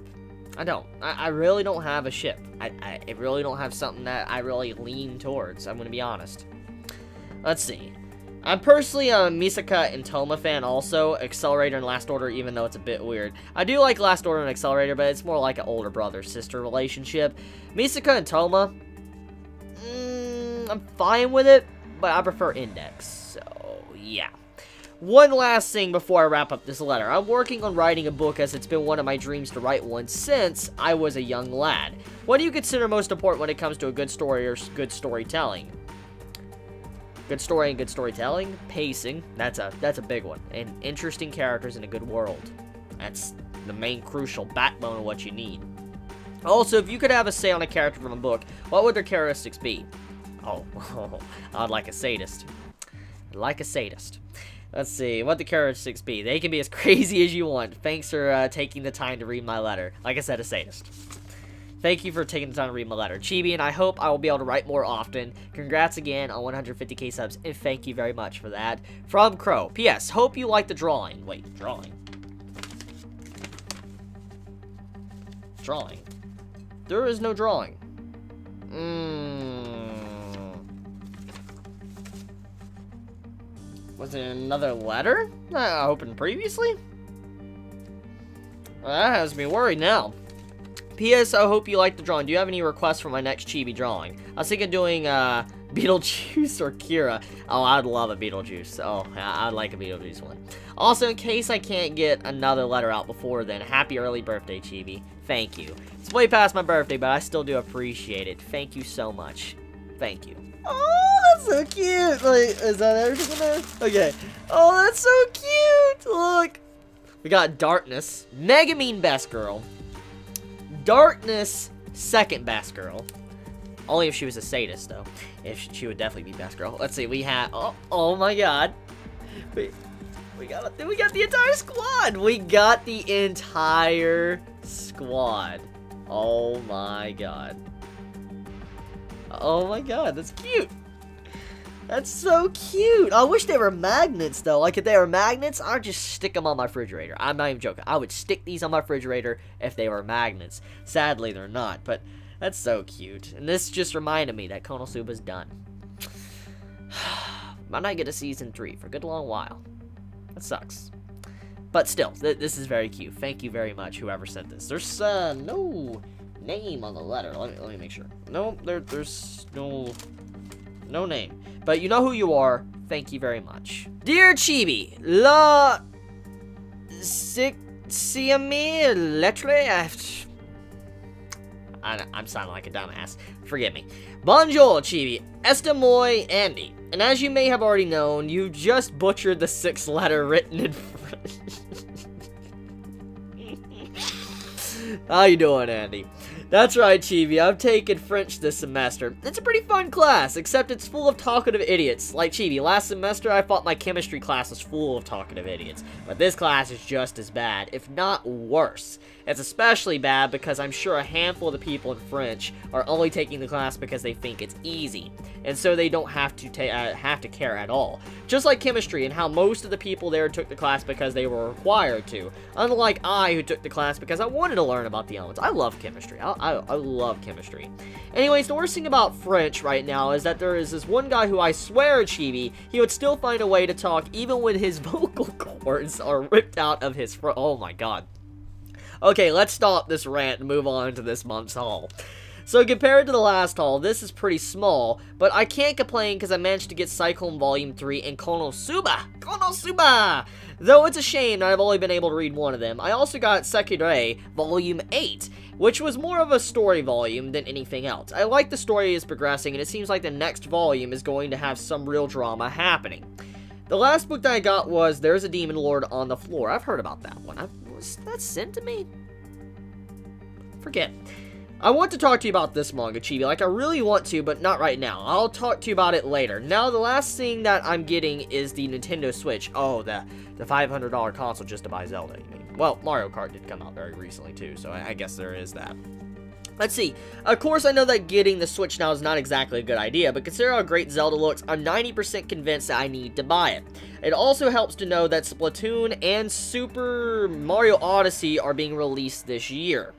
I don't. I really don't have a ship. I really don't have something that I really lean towards. I'm going to be honest. Let's see. I'm personally a Misaka and Toma fan also. Accelerator and Last Order, even though it's a bit weird. I do like Last Order and Accelerator, but it's more like an older brother-sister relationship. Misaka and Toma, I'm fine with it, but I prefer Index. So, yeah. One last thing before I wrap up this letter. I'm working on writing a book as it's been one of my dreams to write one since I was a young lad. What do you consider most important when it comes to a good story or good storytelling? Good story and good storytelling? Pacing. That's a big one. And interesting characters in a good world. That's the main crucial backbone of what you need. Also, if you could have a say on a character from a book, what would their characteristics be? Oh, I'd like a sadist. I'd like a sadist. Let's see, what the characteristics be? They can be as crazy as you want. Thanks for taking the time to read my letter. Like I said, a sadist. Thank you for taking the time to read my letter, Chibi, and I hope I will be able to write more often. Congrats again on 150k subs, and thank you very much for that. From Crow. P.S. Hope you like the drawing. Wait, drawing? Drawing? There is no drawing. Was it another letter I opened previously? Well, that has me worried now. P.S. I hope you like the drawing. Do you have any requests for my next Chibi drawing? I was thinking of doing Beetlejuice or Kira. Oh, I'd love a Beetlejuice. Oh, I'd like a Beetlejuice one. Also, in case I can't get another letter out before then, happy early birthday, Chibi. Thank you. It's way past my birthday, but I still do appreciate it. Thank you so much. Thank you. Oh, that's so cute. Like, is that everything in there? Okay. Oh, that's so cute. Look. We got Darkness. Megamine best girl. Darkness, second best girl. Only if she was a sadist, though. If she would definitely be best girl. Let's see, we have... Oh my god. We got the entire squad. We got the entire squad. Oh my god. Oh my god, that's cute. That's so cute. I wish they were magnets, though. Like, if they were magnets, I'd just stick them on my refrigerator. I'm not even joking. I would stick these on my refrigerator if they were magnets. Sadly, they're not, but that's so cute. And this just reminded me that Konosuba's done. Might not get a season 3 for a good long while. That sucks. But still, this is very cute. Thank you very much, whoever sent this. There's no name on the letter. Let me make sure. No, there's no name. But you know who you are. Thank you very much. Dear Chibi, la siame lettre. I'm sounding like a dumbass. Forgive me. Bonjour, Chibi. Este moi Andy. And as you may have already known, you just butchered the 6th letter written in French. How you doing, Andy? That's right, Chibi. I've taken French this semester. It's a pretty fun class, except it's full of talkative idiots. Like Chibi, last semester I thought my chemistry class was full of talkative idiots. But this class is just as bad, if not worse. It's especially bad because I'm sure a handful of the people in French are only taking the class because they think it's easy. And so they don't have to care at all. Just like chemistry and how most of the people there took the class because they were required to. Unlike I, who took the class because I wanted to learn about the elements. I love chemistry. I love chemistry. Anyways, the worst thing about French right now is that there is this one guy who I swear, Chibi, he would still find a way to talk even when his vocal cords are ripped out of his oh my god. Okay, let's stop this rant and move on to this month's haul. So compared to the last haul, this is pretty small, but I can't complain because I managed to get Cyclone Volume 3 and Konosuba! Though it's a shame that I've only been able to read one of them. I also got Sekirei Volume 8, which was more of a story volume than anything else. I like the story is progressing, and it seems like the next volume is going to have some real drama happening. The last book that I got was There's a Demon Lord on the Floor. I've heard about that one. Was that sent to me? Forget. I want to talk to you about this manga, Chibi. Like, I really want to, but not right now. I'll talk to you about it later. Now, the last thing that I'm getting is the Nintendo Switch. Oh, the $500 console just to buy Zelda. I mean, well, Mario Kart did come out very recently, too, so I guess there is that. Let's see. Of course, I know that getting the Switch now is not exactly a good idea, but consider how great Zelda looks, I'm 90% convinced that I need to buy it. It also helps to know that Splatoon and Super Mario Odyssey are being released this year.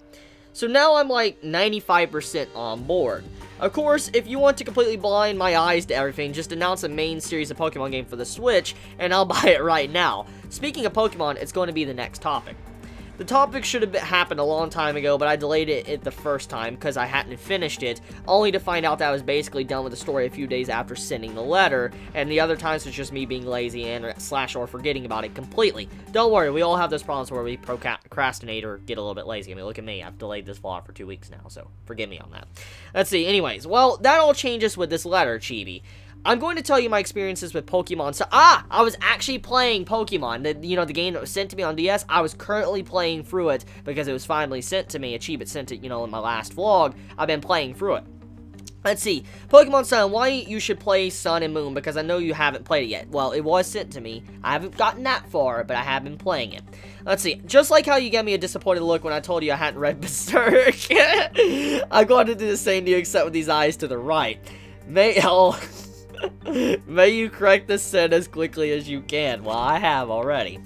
So now I'm like 95% on board. Of course, if you want to completely blind my eyes to everything, just announce a main series of Pokemon game for the Switch, and I'll buy it right now. Speaking of Pokemon, it's going to be the next topic. The topic should have happened a long time ago, but I delayed it the first time because I hadn't finished it, only to find out that I was basically done with the story a few days after sending the letter, and the other times was just me being lazy and or forgetting about it completely. Don't worry, we all have those problems where we procrastinate or get a little bit lazy. I mean, look at me, I've delayed this vlog for 2 weeks now, so forgive me on that. Let's see, anyways, well, that all changes with this letter, Chibi. I'm going to tell you my experiences with Pokemon. So, I was actually playing Pokemon. The game that was sent to me on DS, I was currently playing through it because it was finally sent to me. Chibi sent it, in my last vlog. I've been playing through it. Let's see. Pokemon Sun, why you should play Sun and Moon, because I know you haven't played it yet. Well, it was sent to me. I haven't gotten that far, but I have been playing it. Let's see. Just like how you gave me a disappointed look when I told you I hadn't read Berserk, I'm going to do the same to you, except with these eyes to the right. May you correct this sin as quickly as you can. Well, I have already.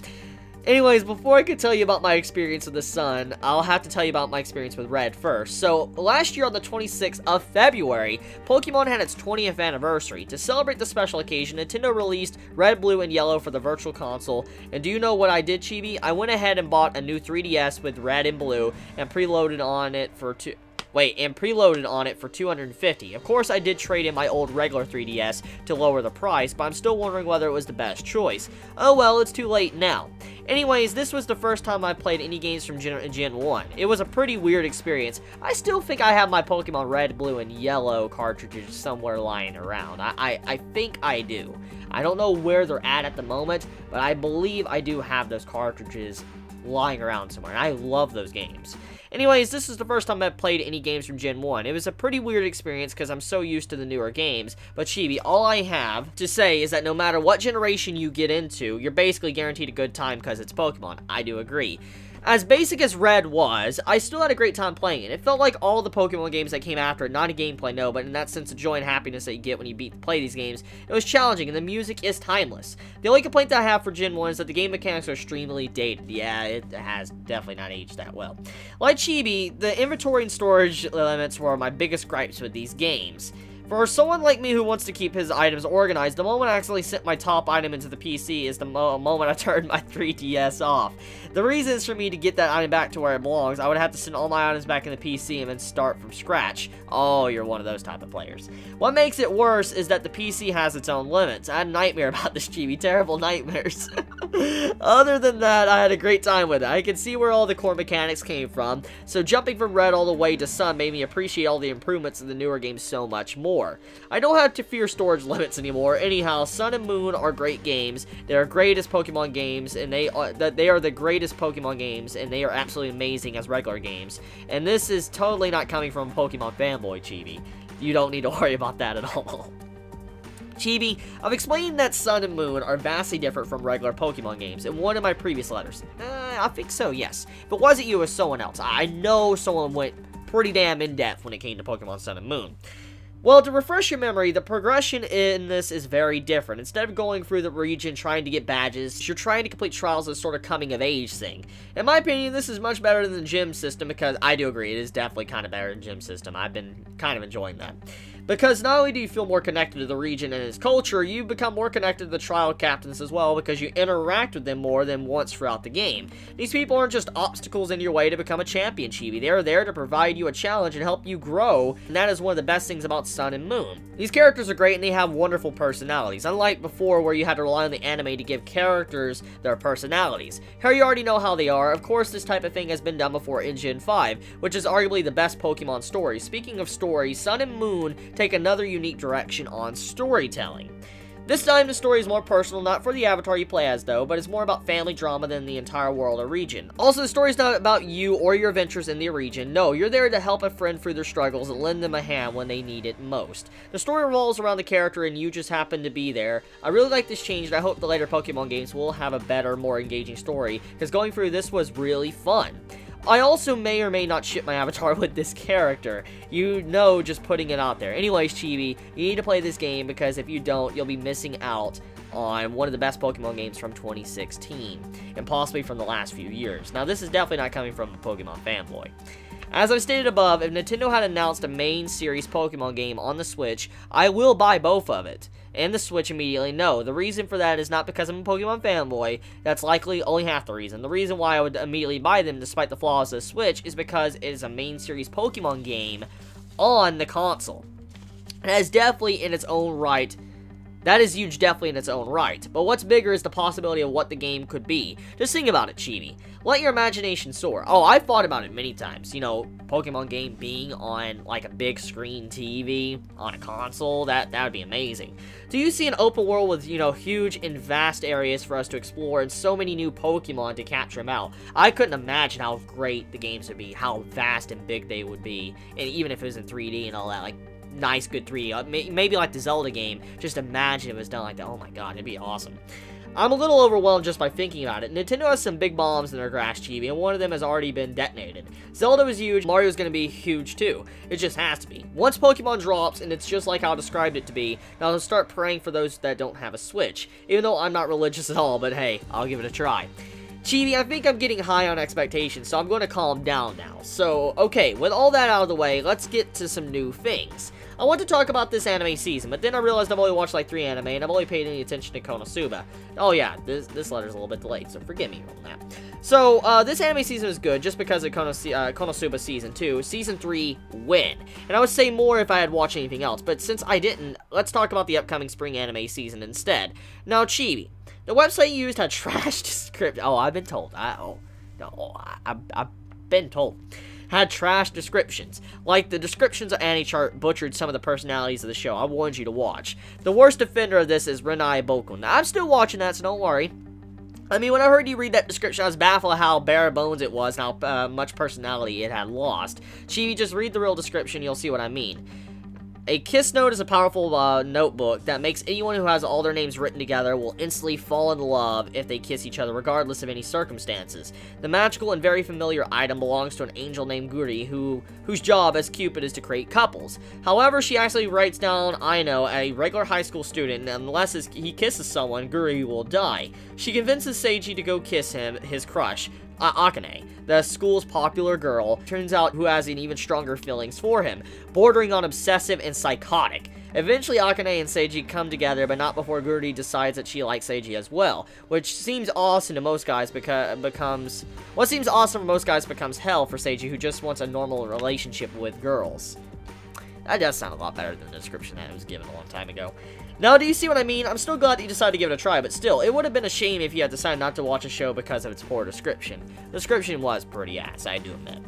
Anyways, before I can tell you about my experience with the Sun, I'll have to tell you about my experience with Red first. So, last year on the 26th of February, Pokemon had its 20th anniversary. To celebrate the special occasion, Nintendo released Red, Blue, and Yellow for the Virtual Console. And do you know what I did, Chibi? I went ahead and bought a new 3DS with Red and Blue and preloaded on it for $250. Of course, I did trade in my old regular 3DS to lower the price, but I'm still wondering whether it was the best choice. Oh well, it's too late now. Anyways, this was the first time I played any games from Gen 1. It was a pretty weird experience. I still think I have my Pokemon Red, Blue, and Yellow cartridges somewhere lying around. I think I do. I don't know where they're at the moment, but I believe I do have those cartridges lying around somewhere, and I love those games. Anyways, this is the first time I've played any games from Gen 1. It was a pretty weird experience because I'm so used to the newer games, but Chibi, all I have to say is that no matter what generation you get into, you're basically guaranteed a good time because it's Pokemon. I do agree. As basic as Red was, I still had a great time playing it. It felt like all the Pokemon games that came after it, not a gameplay, no, but in that sense of joy and happiness that you get when you play these games, it was challenging, and the music is timeless. The only complaint that I have for Gen 1 is that the game mechanics are extremely dated. Yeah, it has definitely not aged that well. Like Chibi, the inventory and storage limits were my biggest gripes with these games. For someone like me who wants to keep his items organized, the moment I accidentally sent my top item into the PC is the moment I turned my 3DS off. The reason is for me to get that item back to where it belongs, I would have to send all my items back in the PC and then start from scratch. Oh, you're one of those type of players. What makes it worse is that the PC has its own limits. I had a nightmare about this, Chibi. Terrible nightmares. Other than that, I had a great time with it. I could see where all the core mechanics came from, so jumping from Red all the way to Sun made me appreciate all the improvements in the newer games so much more. I don't have to fear storage limits anymore. Anyhow, Sun and Moon are great games. They are great as Pokemon games, and they are the greatest Pokemon games, and they are absolutely amazing as regular games. And this is totally not coming from a Pokemon fanboy, Chibi. You don't need to worry about that at all. Chibi, I've explained that Sun and Moon are vastly different from regular Pokemon games in one of my previous letters. I think so, yes. If it wasn't you, it was someone else. I know someone went pretty damn in-depth when it came to Pokemon Sun and Moon. Well, to refresh your memory, the progression in this is very different. Instead of going through the region trying to get badges, you're trying to complete trials as sort of coming-of-age thing. In my opinion, this is much better than the gym system because I do agree, it is definitely kind of better than the gym system. I've been kind of enjoying that. Because not only do you feel more connected to the region and its culture, you become more connected to the trial captains as well because you interact with them more than once throughout the game. These people aren't just obstacles in your way to become a champion, Chibi. They are there to provide you a challenge and help you grow, and that is one of the best things about Sun and Moon. These characters are great and they have wonderful personalities, unlike before where you had to rely on the anime to give characters their personalities. Here you already know how they are. Of course, this type of thing has been done before in Gen 5, which is arguably the best Pokemon story. Speaking of stories, Sun and Moon take another unique direction on storytelling. This time, the story is more personal, not for the avatar you play as, though, but it's more about family drama than the entire world or region. Also, the story is not about you or your adventures in the region. No, you're there to help a friend through their struggles and lend them a hand when they need it most. The story revolves around the character, and you just happen to be there. I really like this change, and I hope the later Pokemon games will have a better, more engaging story, because going through this was really fun. I also may or may not ship my avatar with this character. You know, just putting it out there. Anyways, Chibi, you need to play this game because if you don't, you'll be missing out on one of the best Pokemon games from 2016, and possibly from the last few years. Now, this is definitely not coming from a Pokemon fanboy. As I've stated above, if Nintendo had announced a main series Pokemon game on the Switch, I will buy both of it and the Switch immediately. No, the reason for that is not because I'm a Pokemon fanboy. That's likely only half the reason. The reason why I would immediately buy them, despite the flaws of the Switch, is because it is a main series Pokemon game on the console. That is definitely in its own right. That is huge, definitely in its own right. But what's bigger is the possibility of what the game could be. Just think about it, Chibi. Let your imagination soar. Oh, I've thought about it many times. You know, Pokemon game being on, like, a big screen TV on a console. That would be amazing. Do you see an open world with, you know, huge and vast areas for us to explore and so many new Pokemon to capture them out? I couldn't imagine how great the games would be, how vast and big they would be. And even if it was in 3D and all that, like, nice, good 3D. Maybe like the Zelda game. Just imagine if it was done like that. Oh my god, it'd be awesome. I'm a little overwhelmed just by thinking about it. Nintendo has some big bombs in their grass, Chibi, and one of them has already been detonated. Zelda was huge, Mario's gonna be huge too. It just has to be. Once Pokemon drops, and it's just like how I described it to be, now I'll start praying for those that don't have a Switch. Even though I'm not religious at all, but hey, I'll give it a try. Chibi, I think I'm getting high on expectations, so I'm going to calm down now. So, okay, with all that out of the way, let's get to some new things. I want to talk about this anime season, but then I realized I've only watched like 3 anime, and I've only paid any attention to Konosuba. Oh yeah, this letter's a little bit delayed, so forgive me on that. So, this anime season is good, just because of Konosuba Season 2. Season 3, win. And I would say more if I had watched anything else, but since I didn't, let's talk about the upcoming spring anime season instead. Now, Chibi, the website you used had trash description. Oh, I've been told. I've been told. Had trash descriptions. Like, the descriptions of Chart butchered some of the personalities of the show. I warned you to watch. The worst offender of this is Renai Bokun. Now, I'm still watching that, so don't worry. I mean, when I heard you read that description, I was baffled at how bare bones it was and how much personality it had lost. Chibi, just read the real description, you'll see what I mean. A kiss note is a powerful notebook that makes anyone who has all their names written together will instantly fall in love if they kiss each other, regardless of any circumstances. The magical and very familiar item belongs to an angel named Guri, whose job as Cupid is to create couples. However, she actually writes down Aino, a regular high school student, and unless he kisses someone, Guri will die. She convinces Seiji to go kiss his crush, Akane, the school's popular girl, turns out who has an even stronger feelings for him, bordering on obsessive and psychotic. Eventually, Akane and Seiji come together, but not before Guri decides that she likes Seiji as well, which seems awesome to most guys becomes hell for Seiji, who just wants a normal relationship with girls. That does sound a lot better than the description that was given a long time ago. Now, do you see what I mean? I'm still glad that you decided to give it a try, but still, it would have been a shame if you had decided not to watch a show because of its poor description. The description was pretty ass, I do admit.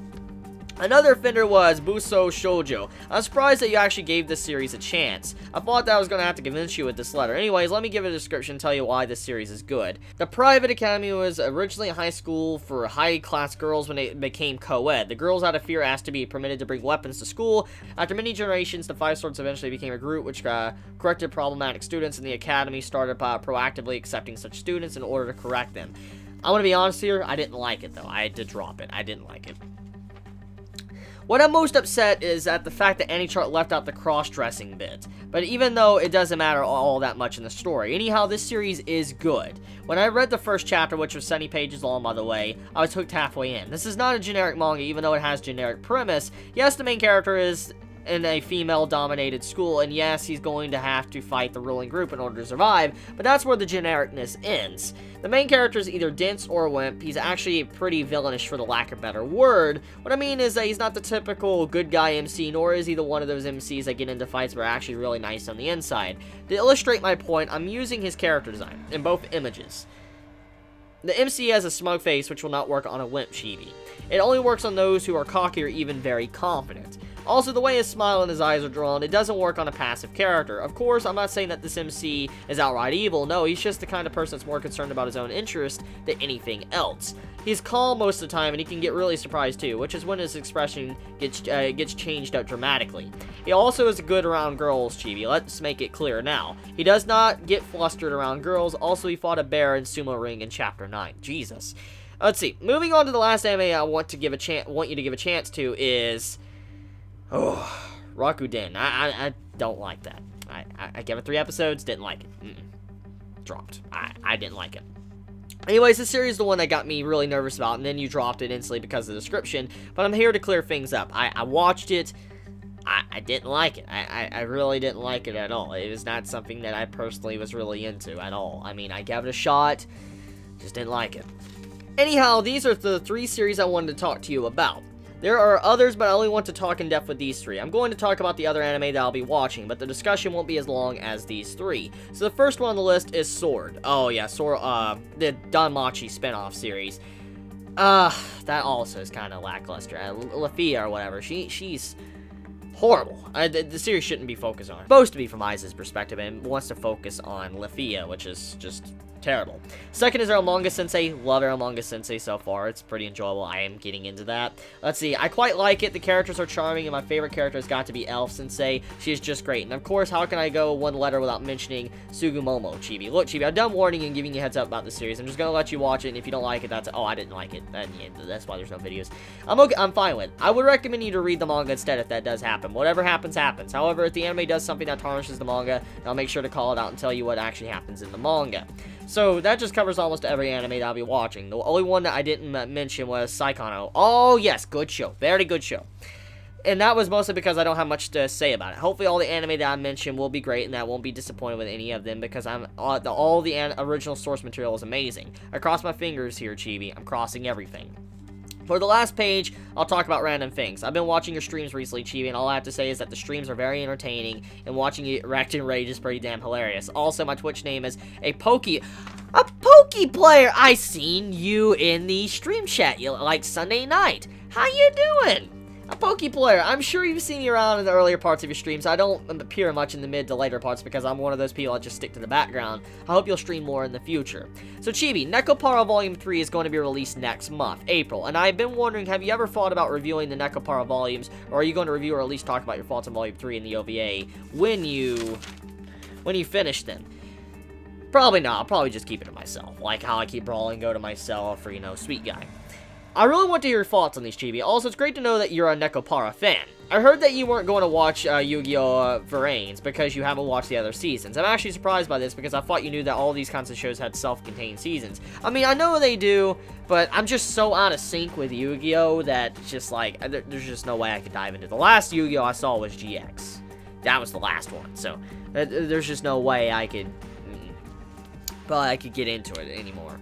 Another offender was Buso Shoujo. I'm surprised that you actually gave this series a chance. I thought that I was going to have to convince you with this letter. Anyways, let me give it a description and tell you why this series is good. The private academy was originally a high school for high-class girls when it became co-ed. The girls out of fear asked to be permitted to bring weapons to school. After many generations, the Five Swords eventually became a group which corrected problematic students, and the academy started proactively accepting such students in order to correct them. I want to be honest here, I didn't like it though. I had to drop it. I didn't like it. What I'm most upset is at the fact that Chart left out the cross-dressing bit, but even though it doesn't matter all that much in the story. Anyhow, this series is good. When I read the first chapter, which was 70 pages long by the way, I was hooked halfway in. This is not a generic manga, even though it has generic premise. Yes, the main character is in a female-dominated school, and yes, he's going to have to fight the ruling group in order to survive, but that's where the genericness ends. The main character is either dense or a wimp. He's actually pretty villainish for the lack of a better word. What I mean is that he's not the typical good guy MC, nor is he the one of those MCs that get into fights but are actually really nice on the inside. To illustrate my point, I'm using his character design in both images. The MC has a smug face, which will not work on a wimp Chibi. It only works on those who are cocky or even very confident. Also, the way his smile and his eyes are drawn, it doesn't work on a passive character. Of course, I'm not saying that this MC is outright evil. No, he's just the kind of person that's more concerned about his own interest than anything else. He's calm most of the time, and he can get really surprised too, which is when his expression gets changed up dramatically. He also is good around girls, Chibi. Let's make it clear now. He does not get flustered around girls. Also, he fought a bear in Sumo Ring in Chapter 9. Jesus. Let's see. Moving on to the last anime I want you to give a chance to is... Oh, Rakuden. I don't like that. I gave it 3 episodes, didn't like it. Dropped. I didn't like it. Anyways, this series is the one that got me really nervous about, and then you dropped it instantly because of the description, but I'm here to clear things up. I watched it. I didn't like it. I really didn't like it at all. It was not something that I personally was really into at all. I mean, I gave it a shot, just didn't like it. Anyhow, these are the 3 series I wanted to talk to you about. There are others, but I only want to talk in depth with these 3. I'm going to talk about the other anime that I'll be watching, but the discussion won't be as long as these 3. So the first one on the list is Sword. Oh yeah, Sword, the Danmachi spinoff series. That also is kind of lackluster. Lafia or whatever, she's horrible. The series shouldn't be focused on her. It's supposed to be from Aiza's perspective and wants to focus on Lafia, which is just terrible. Second is Manga Sensei. Love Manga Sensei so far. It's pretty enjoyable. I am getting into that. Let's see. I quite like it. The characters are charming, and my favorite character has got to be Elf Sensei. She is just great. And of course, how can I go one letter without mentioning Sugumomo, Chibi? Look, Chibi, I'm done warning and giving you a heads up about the series. I'm just gonna let you watch it, and if you don't like it, that's... Oh, I didn't like it. And yeah, that's why there's no videos. I'm okay. I'm fine with it. I would recommend you to read the manga instead if that does happen. Whatever happens, happens. However, if the anime does something that tarnishes the manga, I'll make sure to call it out and tell you what actually happens in the manga. So, that just covers almost every anime that I'll be watching. The only one that I didn't mention was Saikano. Oh, yes, good show. Very good show. And that was mostly because I don't have much to say about it. Hopefully, all the anime that I mentioned will be great, and I won't be disappointed with any of them, because all the original source material is amazing. I cross my fingers here, Chibi. I'm crossing everything. For the last page, I'll talk about random things. I've been watching your streams recently, Chibi, and all I have to say is that the streams are very entertaining, and watching you react and rage is pretty damn hilarious. Also, my Twitch name is a Poke player. I seen you in the stream chat, like Sunday night. How you doing? A Poke player. I'm sure you've seen me around in the earlier parts of your streams. I don't appear much in the mid to later parts because I'm one of those people that just stick to the background. I hope you'll stream more in the future. So Chibi, Nekopara Volume 3 is going to be released next month, April. And I've been wondering, have you ever thought about reviewing the Nekopara volumes, or are you going to review or at least talk about your thoughts on Volume 3 in the OVA when you finish them? Probably not. I'll probably just keep it to myself. Like how I keep Brawling Go to myself, or, you know, Sweet Guy. I really want to hear your thoughts on these, Chibi. Also, it's great to know that you're a Nekopara fan. I heard that you weren't going to watch Yu-Gi-Oh! Verains because you haven't watched the other seasons. I'm actually surprised by this because I thought you knew that all these kinds of shows had self-contained seasons. I mean, I know they do, but I'm just so out of sync with Yu-Gi-Oh! That it's just like, there's just no way I could dive into it. The last Yu-Gi-Oh! I saw was GX. That was the last one, so there's just no way I could get into it anymore.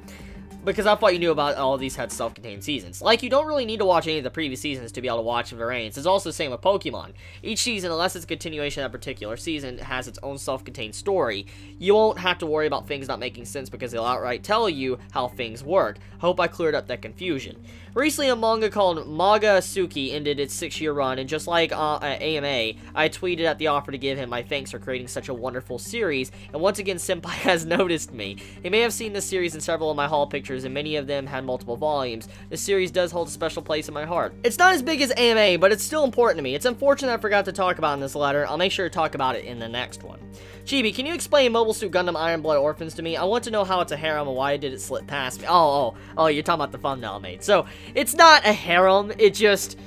Because I thought you knew about all these had self-contained seasons. Like, you don't really need to watch any of the previous seasons to be able to watch Verains. It's also the same with Pokemon. Each season, unless it's a continuation of a particular season, has its own self-contained story. You won't have to worry about things not making sense because they'll outright tell you how things work. Hope I cleared up that confusion. Recently, a manga called Maga Suki ended its 6-year run, and just like AMA, I tweeted at the offer to give him my thanks for creating such a wonderful series, and once again, Senpai has noticed me. He may have seen this series in several of my haul pictures, and many of them had multiple volumes. This series does hold a special place in my heart. It's not as big as AMA, but it's still important to me. It's unfortunate I forgot to talk about it in this letter. I'll make sure to talk about it in the next one. Chibi, can you explain Mobile Suit Gundam Iron Blood Orphans to me? I want to know how it's a harem and why did it slip past me. Oh, you're talking about the thumbnail I made. So, it's not a harem, it just...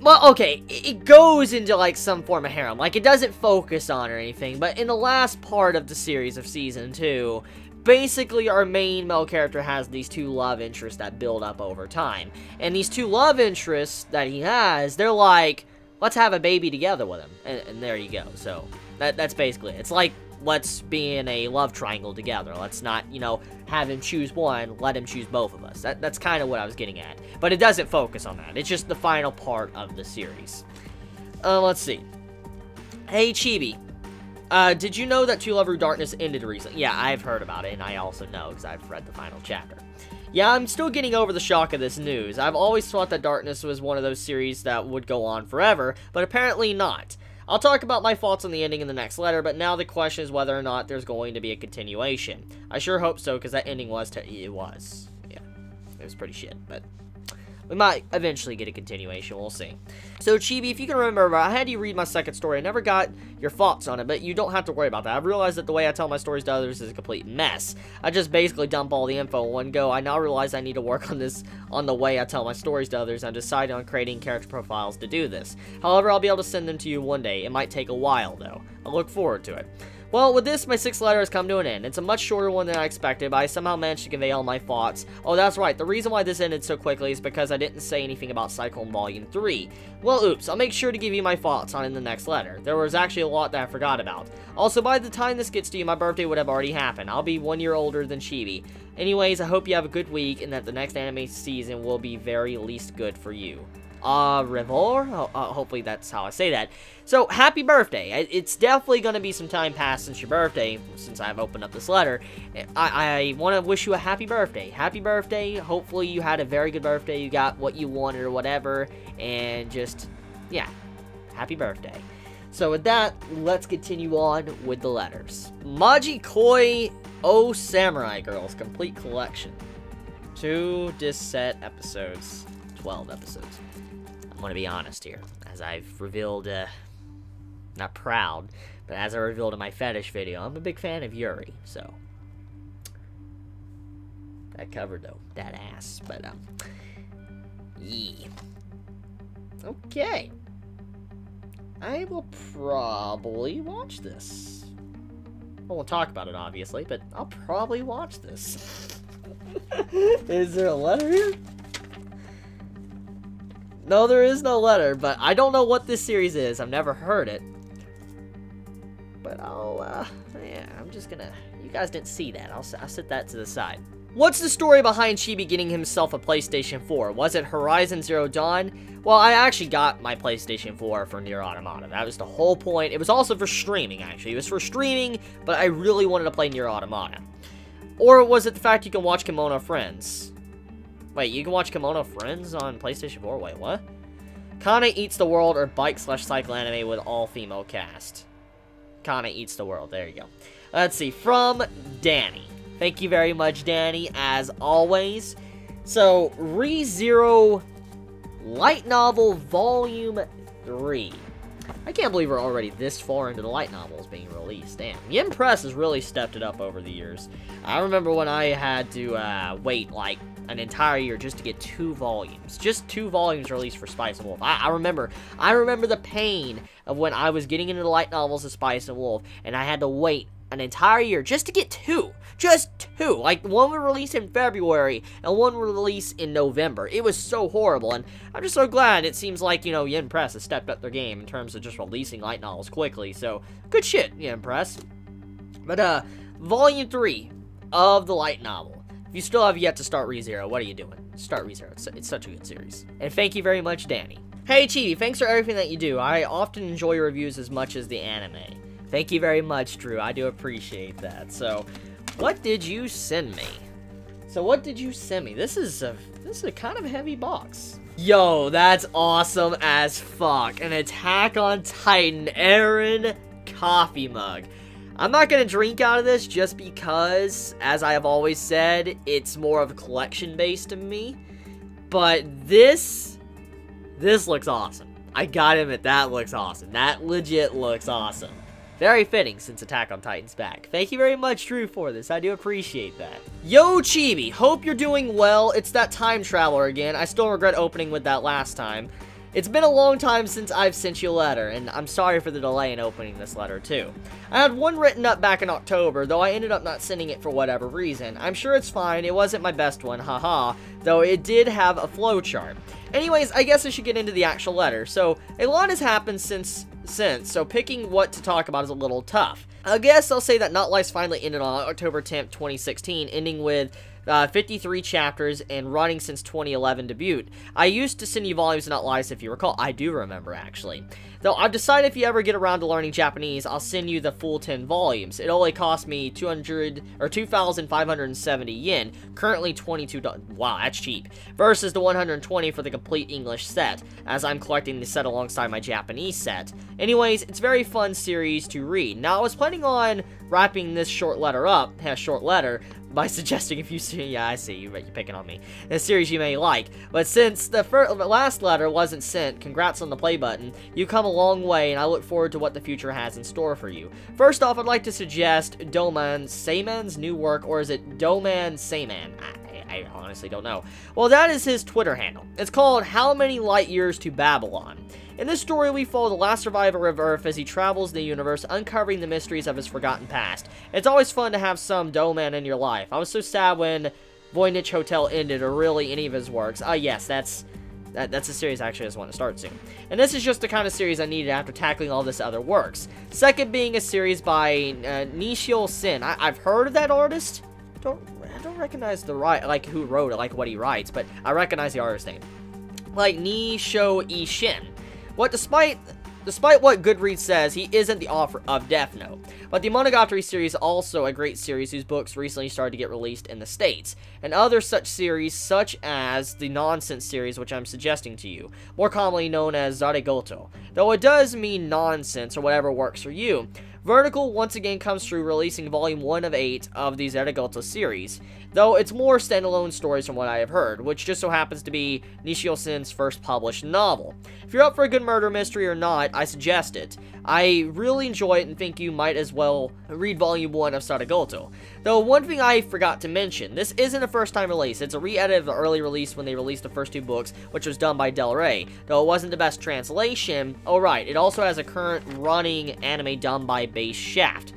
Well, okay, it goes into, like, some form of harem. Like, it doesn't focus on or anything, but in the last part of the series of Season 2, basically our main male character has these two love interests that build up over time. And these two love interests that he has, they're like, let's have a baby together with him. And there you go. So, that's basically it. It's like, let's be in a love triangle together. Let's not, you know, have him choose one, let him choose both of us. That's kind of what I was getting at. But it doesn't focus on that. It's just the final part of the series. Let's see. Hey, Chibi. Did you know that To Love Through Darkness ended recently? Yeah, I've heard about it, and I also know, because I've read the final chapter. Yeah, I'm still getting over the shock of this news. I've always thought that Darkness was one of those series that would go on forever, but apparently not. I'll talk about my thoughts on the ending in the next letter, but now the question is whether or not there's going to be a continuation. I sure hope so, because that ending was it was pretty shit, but we might eventually get a continuation, we'll see. So, Chibi, if you can remember, I had you read my second story. I never got your thoughts on it, but you don't have to worry about that. I've realized that the way I tell my stories to others is a complete mess. I just basically dump all the info in one go. I now realize I need to work on the way I tell my stories to others. I decided on creating character profiles to do this. However, I'll be able to send them to you one day. It might take a while, though. I look forward to it. Well, with this, my 6th letter has come to an end. It's a much shorter one than I expected, but I somehow managed to convey all my thoughts. Oh, that's right. The reason why this ended so quickly is because I didn't say anything about Cyclone Volume 3. Well, oops. I'll make sure to give you my thoughts on it in the next letter. There was actually a lot that I forgot about. Also, by the time this gets to you, my birthday would have already happened. I'll be 1 year older than Chibi. Anyways, I hope you have a good week and that the next anime season will be very least good for you. Revoir? Hopefully that's how I say that. So, happy birthday. It's definitely going to be some time past since your birthday, since I've opened up this letter. I want to wish you a happy birthday. Happy birthday. Hopefully you had a very good birthday. You got what you wanted or whatever. And just, yeah, happy birthday. So with that, let's continue on with the letters. Maji Koi Oh Samurai Girls Complete Collection. 2 disc set episodes. 12 episodes. I'm gonna be honest here. As I've revealed, not proud, but as I revealed in my fetish video, I'm a big fan of Yuri, so. That cover, though. That ass. But, yeah. Okay. I will probably watch this. I won't talk about it, obviously, but I'll probably watch this. Is there a letter here? No, there is no letter, but I don't know what this series is. I've never heard it. But yeah, I'm just gonna... You guys didn't see that. I'll set that to the side. What's the story behind Chibi getting himself a PlayStation 4? Was it Horizon Zero Dawn? Well, I actually got my PlayStation 4 for Nier Automata. That was the whole point. It was also for streaming, actually. It was for streaming, but I really wanted to play Nier Automata. Or was it the fact you can watch Kimono Friends? Wait, you can watch Kimono Friends on PlayStation 4? Wait, what? Kana Eats the World or Bike/Cycle anime with all-female cast. Kana Eats the World. There you go. Let's see. From Danny. Thank you very much, Danny, as always. So, ReZero Light Novel Volume 3. I can't believe we're already this far into the light novels being released. Damn. Yen Press has really stepped it up over the years. I remember when I had to wait, like, an entire year just to get 2 volumes. Just 2 volumes released for Spice and Wolf. I remember the pain of when I was getting into the light novels of Spice and Wolf, and I had to wait an entire year just to get 2. Just 2. Like, one would release in February, and one would release in November. It was so horrible, and I'm just so glad it seems like, you know, Yen Press has stepped up their game in terms of just releasing light novels quickly. So, good shit, Yen Press. But, Volume 3 of the light novel. If you still have yet to start ReZero, what are you doing? Start ReZero. It's such a good series. And thank you very much, Danny. Hey, Chibi, thanks for everything that you do. I often enjoy your reviews as much as the anime. Thank you very much, Drew. I do appreciate that. So, what did you send me? This is a kind of heavy box. Yo, that's awesome as fuck. An Attack on Titan Eren coffee mug. I'm not gonna drink out of this just because, as I have always said, it's more of a collection base to me. But this looks awesome. I gotta admit, that looks awesome. That legit looks awesome. Very fitting since Attack on Titan's back. Thank you very much, Drew, for this. I do appreciate that. Yo, Chibi, hope you're doing well. It's that time traveler again. I still regret opening with that last time. It's been a long time since I've sent you a letter, and I'm sorry for the delay in opening this letter, too. I had one written up back in October, though I ended up not sending it for whatever reason. I'm sure it's fine. It wasn't my best one, haha, though it did have a flowchart. Anyways, I guess I should get into the actual letter. So, a lot has happened since, so picking what to talk about is a little tough. I guess I'll say that Not Life's finally ended on October 10th, 2016, ending with 53 chapters and running since 2011 debut. I used to send you volumes of Not Lies, if you recall. I do remember, actually. Though I've decided if you ever get around to learning Japanese, I'll send you the full 10 volumes. It only cost me 2,570 yen, currently $22. Wow, that's cheap. Versus the 120 for the complete English set, as I'm collecting the set alongside my Japanese set. Anyways, it's a very fun series to read. Now, I was planning on wrapping this short letter up, by suggesting if you see, yeah, I see, you're picking on me, a series you may like. But since the last letter wasn't sent, congrats on the play button, you come a long way, and I look forward to what the future has in store for you. First off, I'd like to suggest Doman Seiman's new work, or is it Doman Seiman? I honestly don't know. Well, that is his Twitter handle. It's called How Many Light Years to Babylon. In this story, we follow the last survivor of Earth as he travels the universe, uncovering the mysteries of his forgotten past. It's always fun to have some Doman in your life. I was so sad when Voynich Hotel ended, or really any of his works. Yes, that's a series I actually just want to start soon. And this is just the kind of series I needed after tackling all this other works. Second being a series by Nishio Sin. I've heard of that artist. I don't recognize who wrote it, like what he writes, but I recognize the artist name. Like Nishio Ishin. Despite what Goodreads says, he isn't the author of Death Note. But the Monogatari series is also a great series whose books recently started to get released in the States. And other such series, such as the Nonsense series, which I'm suggesting to you, more commonly known as Zaregoto. Though it does mean nonsense or whatever works for you. Vertical once again comes through, releasing volume 1 of 8 of the Zeragota series, though it's more standalone stories from what I have heard, which just so happens to be Nishio-sen's first published novel. If you're up for a good murder mystery or not, I suggest it. I really enjoy it and think you might as well read volume 1 of Sadagoto. Though one thing I forgot to mention, this isn't a first time release, it's a re-edit of the early release when they released the first 2 books, which was done by Del Rey. Though it wasn't the best translation, oh right, it also has a current running anime done by Base Shaft.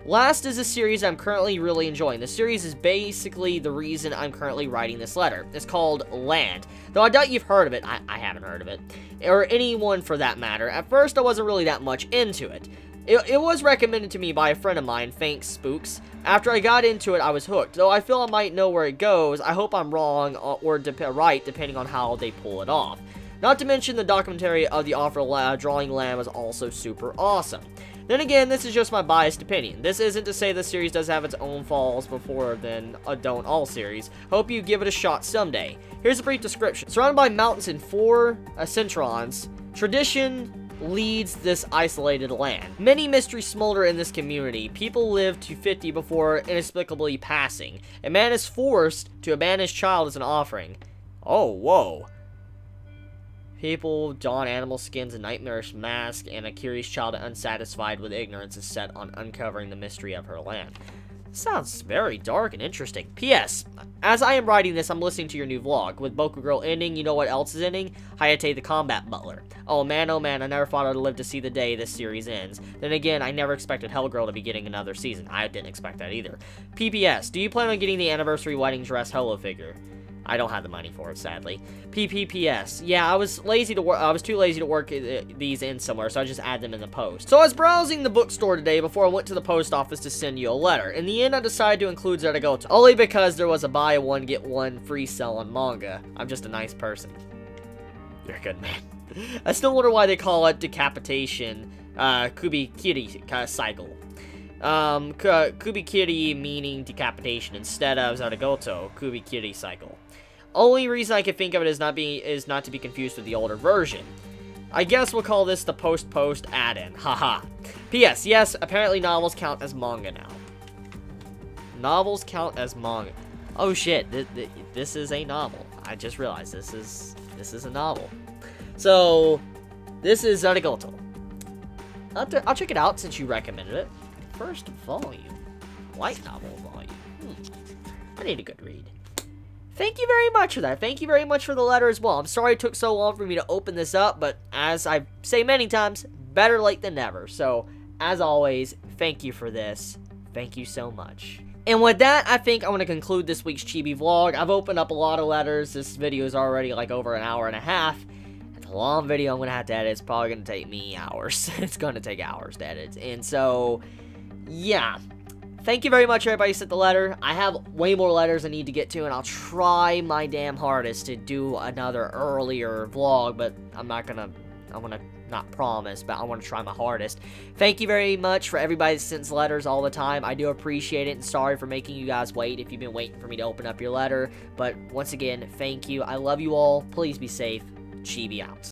Last is a series I'm currently really enjoying. The series is basically the reason I'm currently writing this letter. It's called Land. Though I doubt you've heard of it. I haven't heard of it. Or anyone for that matter. At first, I wasn't really that much into it. It was recommended to me by a friend of mine, thanks Spooks. After I got into it, I was hooked. Though I feel I might know where it goes, I hope I'm wrong or right, depending on how they pull it off. Not to mention the documentary of the author drawing Land was also super awesome. Then again, this is just my biased opinion. This isn't to say the series does have its own flaws before then don't all series. Hope you give it a shot someday. Here's a brief description. Surrounded by mountains and 4 centrons, tradition leads this isolated land. Many mysteries smolder in this community. People live to 50 before inexplicably passing. A man is forced to abandon his child as an offering. Oh, whoa. People don animal skins, a nightmarish mask, and a curious child unsatisfied with ignorance is set on uncovering the mystery of her land. Sounds very dark and interesting. P.S. As I am writing this, I'm listening to your new vlog. With Boku Girl ending, you know what else is ending? Hayate the Combat Butler. Oh man, I never thought I'd live to see the day this series ends. Then again, I never expected Hellgirl to be getting another season. I didn't expect that either. P.P.S. Do you plan on getting the anniversary wedding dress holo figure? I don't have the money for it, sadly. PPPS. Yeah, I was too lazy to work these in somewhere, so I just add them in the post. So I was browsing the bookstore today before I went to the post office to send you a letter. In the end, I decided to include Zeragota, only because there was a buy one, get one free sale on manga. I'm just a nice person. You're a good man. I still wonder why they call it decapitation, Kubikiri cycle. Kubikiri meaning decapitation instead of Zaragoto, Kubikiri cycle. Only reason I can think of it is not to be confused with the older version. I guess we'll call this the post add-in. Haha. P.S. Yes, apparently novels count as manga now. Novels count as manga. Oh shit, this is a novel. I just realized this is a novel. So, this is Zaragoto. I'll check it out since you recommended it. First volume. Light novel volume. I need a good read. Thank you very much for that. Thank you very much for the letter as well. I'm sorry it took so long for me to open this up, but as I say many times, better late than never. So, as always, thank you for this. Thank you so much. And with that, I think I'm going to conclude this week's Chibi vlog. I've opened up a lot of letters. This video is already like over an hour and a half. It's a long video I'm going to have to edit. It's probably going to take me hours. It's going to take hours to edit. And so, yeah. Thank you very much, everybody who sent the letter. I have way more letters I need to get to, and I'll try my damn hardest to do another earlier vlog, but I want to not promise, but I want to try my hardest. Thank you very much for everybody that sends letters all the time. I do appreciate it, and sorry for making you guys wait if you've been waiting for me to open up your letter. But once again, thank you. I love you all. Please be safe. Chibi out.